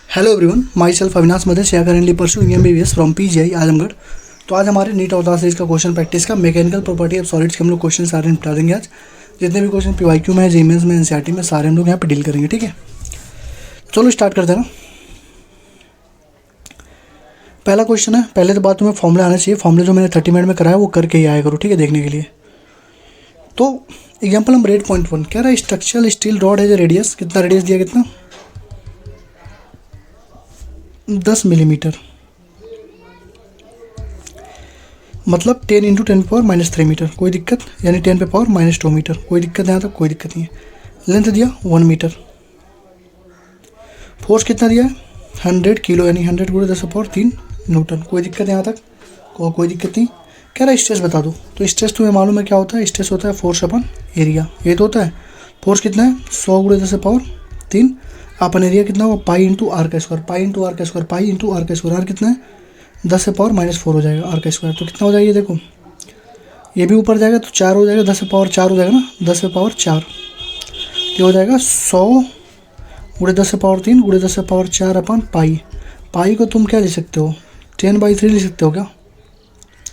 Hello everyone, myself Avinash Madesh या currently pursuing MBBS from PGI Azamgarh. तो आज हमारे नीट अवतार सीरीज का क्वेश्चन प्रैक्टिस का मैकेनिकल प्रॉपर्टी ऑफ सॉलिड्स के हम लोग क्वेश्चन सारे निपटा देंगे। आज जितने भी क्वेश्चन PYQ में है, GMS में, NCERT में, सारे हम लोग यहाँ पे डील करेंगे। ठीक है, चलो स्टार्ट करते हैं ना। पहला क्वेश्चन है, पहले तो बात तुम्हें फॉर्मूला आना चाहिए। फॉर्मूला जो मैंने 30 मिनट में कराया वो करके ही आया करो, ठीक है, देखने के लिए। तो एग्जाम्पल नंबर 8.1 कह रहा है स्ट्रक्चरल स्टील रॉड है रेडियस, कितना रेडियस दिया, कितना 10 मिलीमीटर, मतलब 10 × 10⁻³ मीटर। कोई दिक्कत, यानी 10⁻⁻² मीटर। कोई दिक्कत यहाँ तक, कोई दिक्कत नहीं है। लेंथ दिया 1 मीटर। फोर्स कितना दिया है 100 किलो, यानी 100 × 10⁻³ न्यूटन। कोई दिक्कत यहाँ तक, कोई दिक्कत नहीं। कह रहा है स्ट्रेस बता दो। तो स्ट्रेस तुम्हें मालूम है क्या होता है, स्ट्रेस होता है फोर्स अपन एरिया। ये तो होता है। फोर्स कितना है 100 × 10⁻³ अपन एरिया कितना होगा पाई × r², pi × r², pi × r²। Are कितना है 10⁻⁻⁴ हो जाएगा r²। तो कितना हो जाएगा, ये देखो, ये भी ऊपर जाएगा तो 4 हो जाएगा, 10⁻⁴ हो जाएगा ना, 10⁻⁴। ये हो जाएगा 100 × 10⁻³ × 10⁻⁴ अपन पाई। पाई को तुम क्या लिख सकते हो, 10/3 लिख सकते हो क्या,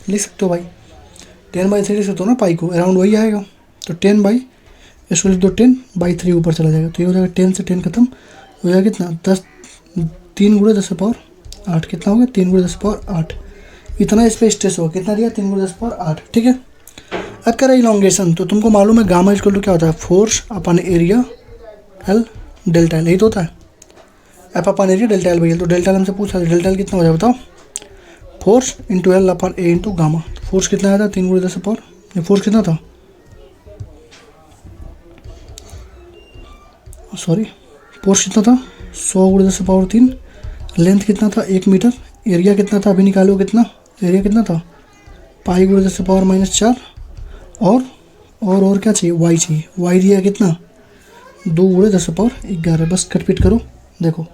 लिख सकते हो भाई, 10/3 लिख सकते हो ना पाई को, अराउंड वही आएगा। तो 10 इसको लिख दो 10/3 ऊपर चला जाएगा। तो ये हो जाएगा 10 से 10 खत्म हो जाएगा, कितना 3 × 10⁻⁸। कितना होगा 3 × 10⁻⁸। इतना इस पर स्ट्रेस होगा, कितना दिया 3 × 10⁸। ठीक है। अब कह रहा है इलॉन्गेशन। तो तुमको मालूम है गामा इक्वल टू क्या होता है, force upon area L delta L, यही तो होता है। F upon area delta L by L. तो डेल्टा एल हमसे पूछा, डेल्टा एल कितना हो जाएगा बताओ, फोर्स इंटू एल अपन ए इंटू गामा। फोर्स कितना आया था 3 × 10⁻, फोर्स कितना था, सॉरी, फोर्स कितना था 100 × 10⁻³। लेंथ कितना था 1 मीटर। एरिया कितना था, अभी निकालो कितना, एरिया कितना था पाई × 10⁻⁻⁴। और क्या चाहिए, वाई चाहिए। वाई दिया कितना 2 × 10⁻11। बस कटपीट करो, देखो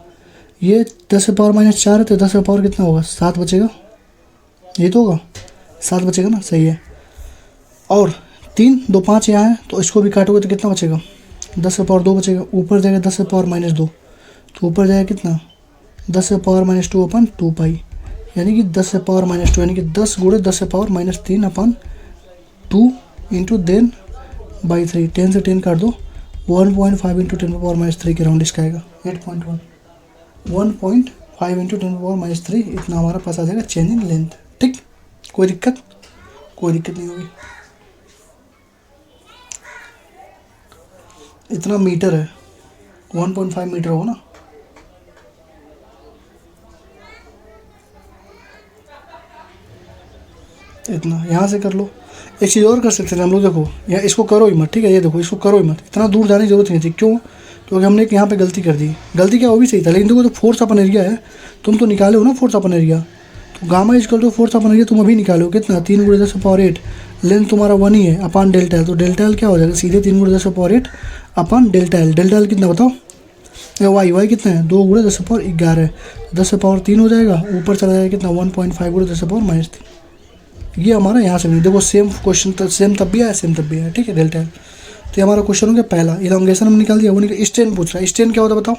ये 10⁻⁻⁴ है तो 10⁻ कितना होगा 7 बचेगा, ये तो होगा 7 बचेगा ना, सही है। और 3 2 5 यहाँ है तो इसको भी काटोगे तो कितना बचेगा 10⁻² बचेगा। ऊपर जाएगा 10⁻⁻², तो ऊपर जाएगा कितना 10⁻⁻² अपन 2 पाई, यानी कि 10⁻⁻², यानी कि 10 × 10⁻³ अपन 2 × 10/3। 10 से 10 काट दो, 1.5 × 10⁻³ के राउंड इसका आएगा 8.1। 1.5 × 10⁻³ इतना हमारा पास आ जाएगा चेंज इन लेंथ। ठीक, कोई दिक्कत, कोई दिक्कत नहीं होगी। इतना मीटर है, 1.5 मीटर हो ना। इतना यहाँ से कर लो। एक चीज़ और कर सकते थे हम लोग, देखो यहाँ इसको करो ही मत, ठीक है, ये देखो इसको करो ही मत, इतना दूर जाने की जरूरत नहीं थी। क्यों, क्योंकि हमने यहाँ पे गलती कर दी। गलती क्या, वो भी सही था, लेकिन देखो तो फोर्स अपन एरिया है, तुम तो निकाले हो ना फोर्स अपन एरिया। तो gamma equal to force upon area तुम अभी निकालो, कितना 3 × 10⁸। लेंथ तुम्हारा 1 ही है अपन डेल्टा एल। तो डेल्टा एल क्या हो जाएगा सीधे 3 × 10⁸ अपन डेल्टा एल। डेल्टा एल कितना बताओ, वाई कितना है 2 × 10⁻11, 10⁻³ हो जाएगा, ऊपर चला जाएगा कितना 1.5 × 10⁻⁻3। ये हमारा यहाँ से नहीं, देखो सेम क्वेश्चन, सेम तब भी आया, सेम तब भी आया। ठीक है, डेल्टा एल। तो ये हमारा क्वेश्चन हो गया पहला। इलॉन्गेशन हम निकाल दिया, वो निकाल। स्ट्रेन पूछ रहा है, स्ट्रेन क्या होता है बताओ,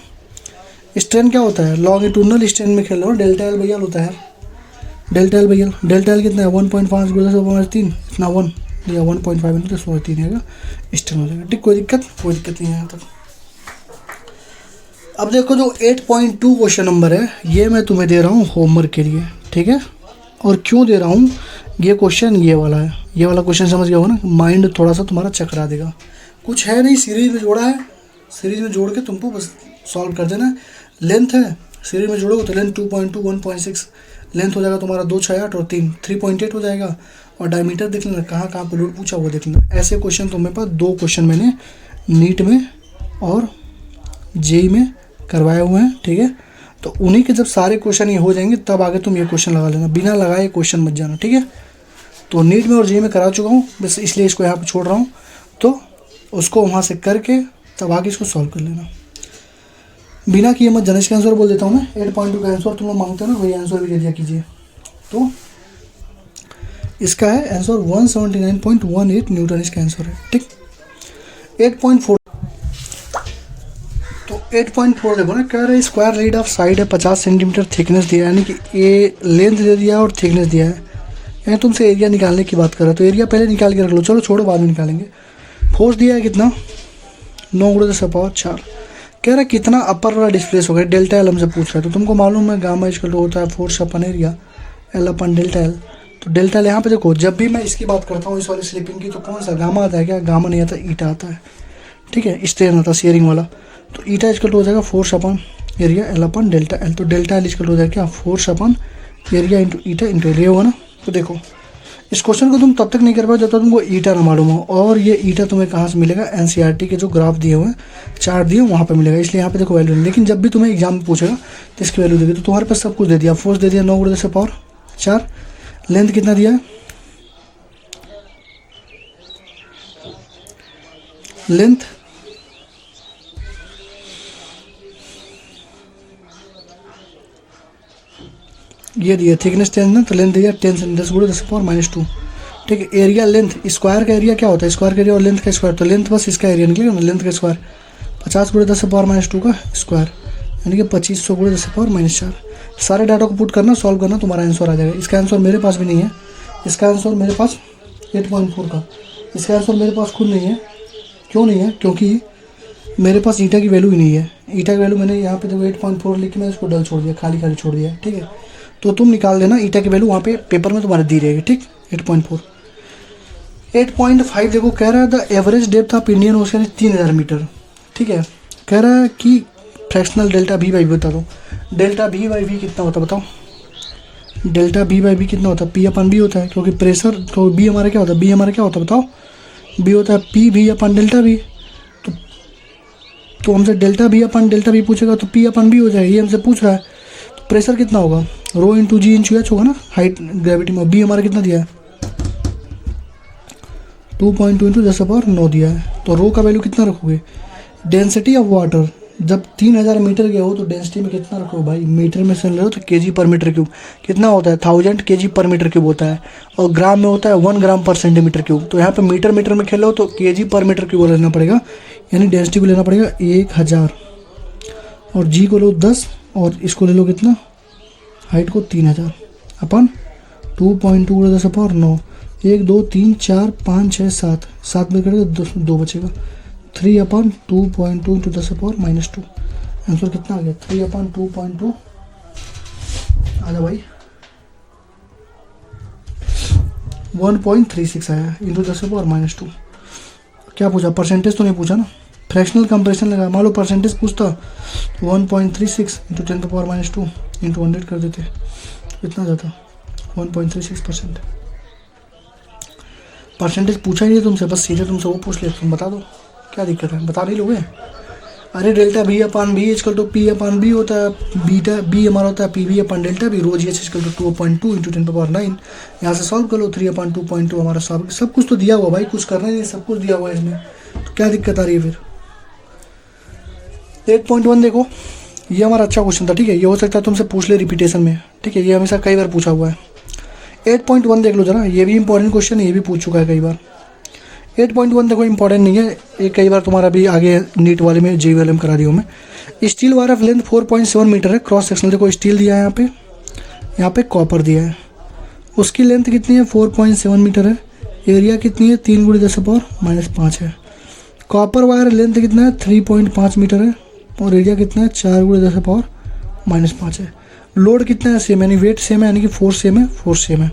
स्ट्रेन क्या होता है, लॉन्गिट्यूडनल स्ट्रेन में खेल रहा हूँ, डेल्टा एल भैया होता है, डेल्टा एल भैया। डेल्टा एल कितना है 1.5 × 10⁻³ इतना 1 या 1.5 × 10⁻³ आएगा, स्ट्रेन हो जाएगा। ठीक, कोई दिक्कत, कोई दिक्कत नहीं है यहाँ तक। अब देखो जो 8.2 क्वेश्चन नंबर है, ये मैं तुम्हें दे रहा हूँ होमवर्क के लिए, ठीक है। और क्यों दे रहा हूँ, ये क्वेश्चन ये वाला है, ये वाला क्वेश्चन समझ गया हो ना, माइंड थोड़ा सा तुम्हारा चकरा देगा। कुछ है नहीं, सीरीज में जोड़ा है, सीरीज में जोड़ के तुमको बस सॉल्व कर देना। लेंथ है, सीरीज में जोड़ोगे तो लेंथ 2.2 1.6 लेंथ हो जाएगा तुम्हारा, 2 6 8 और 3 3.8 हो जाएगा। और डायमीटर देख लेना, कहाँ कहाँ पर लोड पूछा वो देख लेना। ऐसे क्वेश्चन तुम्हें पास 2 क्वेश्चन मैंने नीट में और जेई में करवाए हुए हैं, ठीक है। तो उन्हीं के जब सारे क्वेश्चन ये हो जाएंगे तब आगे तुम ये क्वेश्चन लगा लेना, बिना लगाए क्वेश्चन मत जाना, ठीक है। तो नीट में और जेई में करा चुका हूँ, बस इसलिए इसको यहाँ पे छोड़ रहा हूँ। तो उसको वहाँ से करके तब आगे इसको सॉल्व कर लेना, बिना किए मत जाना। इसका आंसर बोल देता हूँ मैं, 8.2 का आंसर तुम लोग मांगते हो ना, वही आंसर भी दे दिया कीजिए। तो इसका है आंसर 179.18 न्यूटन इसका आंसर है। ठीक, 8.4। तो 8.4 देखो ना, कह रहे स्क्वायर रीड ऑफ साइड है 50 सेंटीमीटर थिकनेस दिया है, यानी कि ए लेंथ दे दिया है और थिकनेस दिया है, यानी तुमसे एरिया निकालने की बात कर रहा है। तो एरिया पहले निकाल के रख लो, चलो छोड़ो बाद में निकालेंगे। फोर्स दिया है कितना 9 × 10⁴। कह रहा है कितना अपर वाला डिस्प्लेस हो गया, डेल्टा एल हमसे पूछ रहा है। तो तुमको मालूम है गामा इक्वल टू होता है force upon area L upon delta L. तो डेल्टा एल यहाँ पे देखो, जब भी मैं इसकी बात करता हूँ इस वाली स्लिपिंग की, तो कौन सा गामा आता है क्या, गामा नहीं आता, ईटा आता है, ठीक है, स्ट्रेन आता है शेयरिंग वाला। तो ईटा इक्वल टू हो जाएगा force upon area L upon delta L. तो डेल्टा एल इक्वल हो जाएगा क्या, force upon area into eta into area होगा ना। तो देखो इस क्वेश्चन को तुम तब तक नहीं कर पाओ जब तक तुमको ईटा ना मालूम हो, और ये ईटा तुम्हें कहाँ से मिलेगा, एनसीईआरटी के जो ग्राफ दिए हुए हैं, चार्ट दिए वहाँ पे मिलेगा, इसलिए यहाँ पे देखो वैल्यू नहीं। लेकिन जब भी तुम्हें एग्जाम में पूछेगा तो इसकी वैल्यू देगी। तो तुम्हारे पास सब कुछ दे दिया, फोर्स दे दिया 9 × 10⁴, लेंथ कितना दिया है, लेंथ ये दिया, थिकनेस 10 ना, तो लेंथ दिया 10 10 × 10⁻²। ठीक है, एरिया लेंथ, स्क्वायर का एरिया क्या होता है, स्क्वायर का एरिया और लेंथ का स्क्वायर, तो लेंथ बस इसका एरिया निकलेगा ना, लेंथ का स्क्वायर 50 × 10⁻² का स्क्वायर, यानी कि 2500 × 10⁻⁴। सारे डाटा को पुट करना, सॉल्व करना, तुम्हारा आंसर आ जाएगा। इसका आंसर मेरे पास भी नहीं है, इसका आंसर मेरे पास 8.4 का, इसका आंसर मेरे पास खुद नहीं है। क्यों नहीं है, क्योंकि मेरे पास ईटा की वैल्यू ही नहीं है। ईटा की वैल्यू मैंने यहाँ पे देखो 8.4 लिख के मैं इसको डल छोड़ दिया, खाली खाली छोड़ दिया, ठीक है। तो तुम निकाल देना ईटा की वैल्यू, वहाँ पे पेपर में तुम्हारे दी रहेगी, ठीक। 8.4 8.5 देखो, कह रहा है the average depth of Indian Ocean 3000 meter, ठीक है। कह रहा है कि fractional delta B by V बता दो। डेल्टा बी बाई वी कितना होता है बताओ, डेल्टा बी बाई वी कितना होता है, पी अपन बी होता है, क्योंकि प्रेशर, तो बी हमारा क्या होता है, बी हमारा क्या होता है बताओ, बी होता है पी भी अपन डेल्टा बी। तो हमसे डेल्टा बी पूछेगा तो पी अपन बी हो जाएगा, ये हमसे पूछ रहा है। तो प्रेशर कितना होगा, रो इंटू जी इंटू एच होगा ना, हाइट ग्रेविटी में। बी हमारा कितना दिया है 2.2 × 10⁹ दिया है। तो रो का वैल्यू कितना रखोगे, डेंसिटी ऑफ वाटर, जब 3000 मीटर गए हो तो डेंसिटी में कितना रखोगे भाई, मीटर में चल रहे हो तो kg/m³ कितना होता है, 1000 kg/m³ होता है, और ग्राम में होता है 1 g/cm³। तो यहाँ पे मीटर में खेल रहे हो तो kg/m³ लेना पड़ेगा, यानी डेंसिटी को लेना पड़ेगा 1000, और जी को लो 10, और इसको ले लो कितना, हाइट को 3000 अपन 2.2 × 10⁹ 1 2 3 4 5 6 7 7 में करेगा 2 बचेगा, 3/2.2 × 10⁻²। आंसर कितना आ गया, 3/2.2 आ जा भाई, 1.36 आया इंटू 10⁻²। क्या पूछा, परसेंटेज तो नहीं पूछा ना, फ्रैक्शनल कंपैरिजन लगा। मान लो परसेंटेज पूछता तो 1.36 इंटू 10⁻² इंटू 100 कर देते, कितना जाता 1.36%। परसेंटेज पूछा ही नहीं तुमसे, बस सीधे तुमसे वो पूछ लिया, तुम बता दो, क्या दिक्कत है, बता नहीं लोगे। अरे delta B upon B equal to P upon B होता है, बीटा बी हमारा होता है P B upon delta B, rho g h equal to 2.2 into 10⁻9। यहाँ से सॉल्व कर लो, 3/2.2 हमारा सब कुछ तो दिया हुआ भाई, कुछ करना ही नहीं, सब कुछ दिया हुआ है इसमें, तो क्या दिक्कत आ रही है फिर। 8.1 देखो, ये हमारा अच्छा क्वेश्चन था, ठीक है, ये हो सकता है तुमसे पूछ ले रिपीटेशन में, ठीक है, ये हमेशा कई बार पूछा हुआ है। 8.1 देख लो जरा, ये भी इंपॉर्टेंट क्वेश्चन है, ये भी पूछ चुका है कई बार। 8.1 देखो इंपॉर्टेंट नहीं है, ये कई बार तुम्हारा भी आगे नीट वाले में JVLM करा दी हूँ मैं। Steel wire of length 4.7 meter है, क्रॉस सेक्शनल देखो स्टील दिया है, यहाँ पे कॉपर दिया है, उसकी लेंथ कितनी है 4.7 मीटर है, एरिया कितनी है 3 × 10⁻5 है। कॉपर वायर लेंथ कितना है 3.5 मीटर है, और एरिया कितना है 4 × 10⁻5 है। लोड कितना है सेम, यानी वेट सेम है, यानी कि फोर्स सेम है।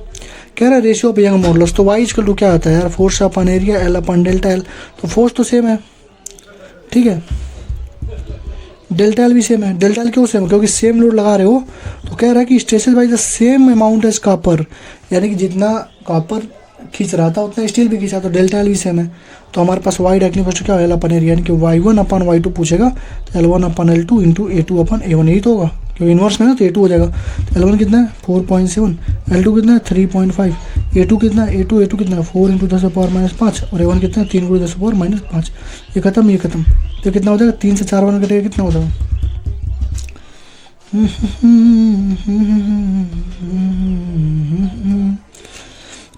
कह रहा है रेशियो ऑफ यंग मॉडुलस, तो वाई इक्वल टू क्या आता है यार, force upon area L upon delta L, तो फोर्स तो सेम है, ठीक है, डेल्टा एल भी सेम है। डेल्टा एल क्यों सेम है, क्योंकि सेम लोड लगा रहे हो। तो कह रहा है कि stresses by the same amount as copper, यानी कि जितना कॉपर खींच रहा था उतना स्टील भी खींचा, तो डेल्टा एल भी सेम है। तो हमारे पास वाई डायरेक्टली फर्स्ट क्या एल अपन एरिया, यानी कि y1/y2 पूछेगा तो L1/L2 इंटू A2/A1, यही तो होगा, क्योंकि इन्वर्स में ना तो A2 हो जाएगा। तो L1 कितना है 4.7, L2 कितना है 3.5, A2 कितना है A2 कितना है 4 × 10⁻5, और A1 कितना है 3 × 10⁻5। ये खत्म, तो कितना हो जाएगा, 3 से 4 वन कटेगा, कितना हो जाएगा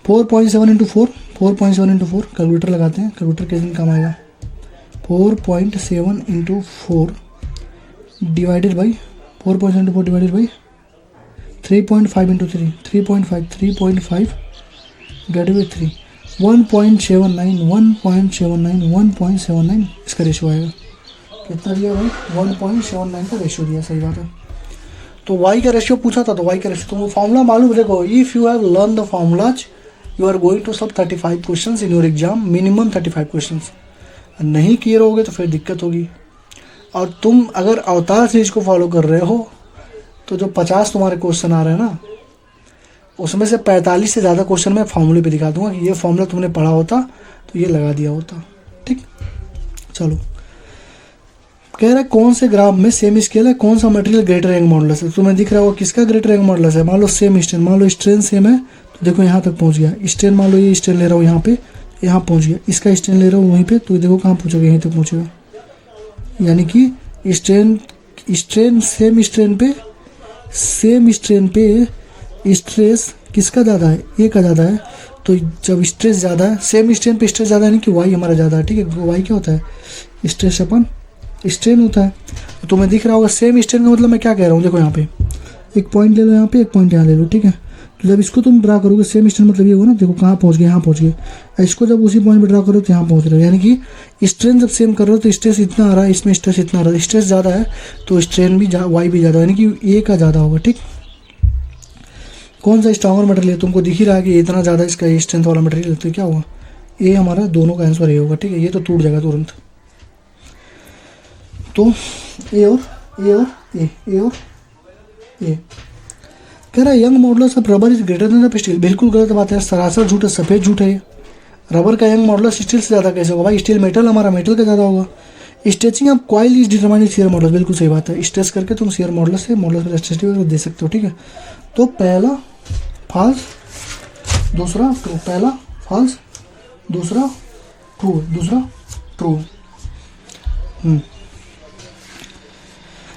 4.7 × 4, 4.7 × 4, कैलकुलेटर लगाते हैं, कैलकुलेटर किस दिन काम आएगा। 4.7 × 4 divided by 4.74 divided by 3.5 into 3, 3.5 divided by 3, 1.79 इसका रेशो आएगा। कितना दिया भाई? 1.79 का रेशियो दिया, सही बात है। तो y का रेशियो पूछा था, तो y का रेशियो तो वो फॉर्मूला मालूम, देखो if you have learn the formulas you are going to solve 35 questions in your exam, minimum 35 questions. नहीं क्लियर होगे तो फिर दिक्कत होगी। और तुम अगर अवतार सीरीज को फॉलो कर रहे हो तो जो 50 तुम्हारे क्वेश्चन आ रहे हैं ना, उसमें से 45 से ज़्यादा क्वेश्चन मैं फॉर्मूले पे दिखा दूंगा कि ये फॉर्मूला तुमने पढ़ा होता तो ये लगा दिया होता। ठीक, चलो कह रहा है कौन से ग्राफ में सेम स्केल है, कौन सा मटेरियल ग्रेटर यंग मॉडुलस है। तुम्हें दिख रहा होगा किसका ग्रेटर यंग मॉडुलस है। मान लो सेम स्ट्रेन, मान लो स्ट्रेन सेम है तो देखो यहाँ तक पहुँच गया स्ट्रेन। मान लो ये स्ट्रेन ले रहा हूँ यहाँ पे, यहाँ पहुँच गया, इसका स्ट्रेन ले रहा हूँ वहीं पे, तो देखो कहाँ पहुँचेगा, यहीं तक पहुँचेगा। यानी कि स्ट्रेन सेम स्ट्रेन पे स्ट्रेस किसका ज़्यादा है, ए का ज़्यादा है। तो जब स्ट्रेस ज़्यादा है, सेम स्ट्रेन पे स्ट्रेस ज़्यादा है, यानी कि वाई हमारा ज़्यादा है। ठीक है, वाई क्या होता है? स्ट्रेस अपन स्ट्रेन होता है। तो तुम्हें दिख रहा होगा सेम स्ट्रेन का मतलब मैं क्या कह रहा हूँ, देखो यहाँ पे एक पॉइंट ले लो, यहाँ पे एक पॉइंट यहाँ ले लो। ठीक है, तो जब इसको तुम ड्रा करोगे सेम स्ट्रेन मतलब ये होगा ना, देखो कहाँ पहुँच गए, यहाँ पहुँच गए। इसको जब उसी पॉइंट पे ड्रा करो तो यहाँ पहुँच रहे हो, यानी कि स्ट्रेन जब सेम कर रहे हो तो स्ट्रेस इतना आ रहा है, इसमें स्ट्रेस इतना आ रहा है। स्ट्रेस ज़्यादा है तो स्ट्रेन भी वाई भी ज़्यादा, यानी कि ए का ज़्यादा होगा। ठीक, कौन सा स्ट्रॉन्गर मटेरियल है, तुमको दिख ही रहा है कि इतना ज़्यादा इसका स्ट्रेंथ वाला मटेरियल, तो क्या होगा, ए हमारा दोनों का आंसर ए होगा। ठीक है, ये तो टूट जाएगा तुरंत। तो ए और ए और ए, ए और ए। कह रहा है young modulus of rubber is greater than the steel. बिल्कुल गलत बात है, सरासर झूठ है, सफ़ेद झूठ है ये। रबर का यंग मॉडुलस स्टील से ज़्यादा कैसे होगा भाई? स्टील मेटल, हमारा मेटल का ज़्यादा होगा। Stretching of coil is determined shear modulus. बिल्कुल सही बात है, स्ट्रेस करके तुम शियर मॉडुलस से मॉडुलस पर स्ट्रेचिंग दे सकते हो। ठीक है, तो पहला फॉल्स, दूसरा ट्रू, पहला फॉल्स, दूसरा ट्रू, दूसरा ट्रू।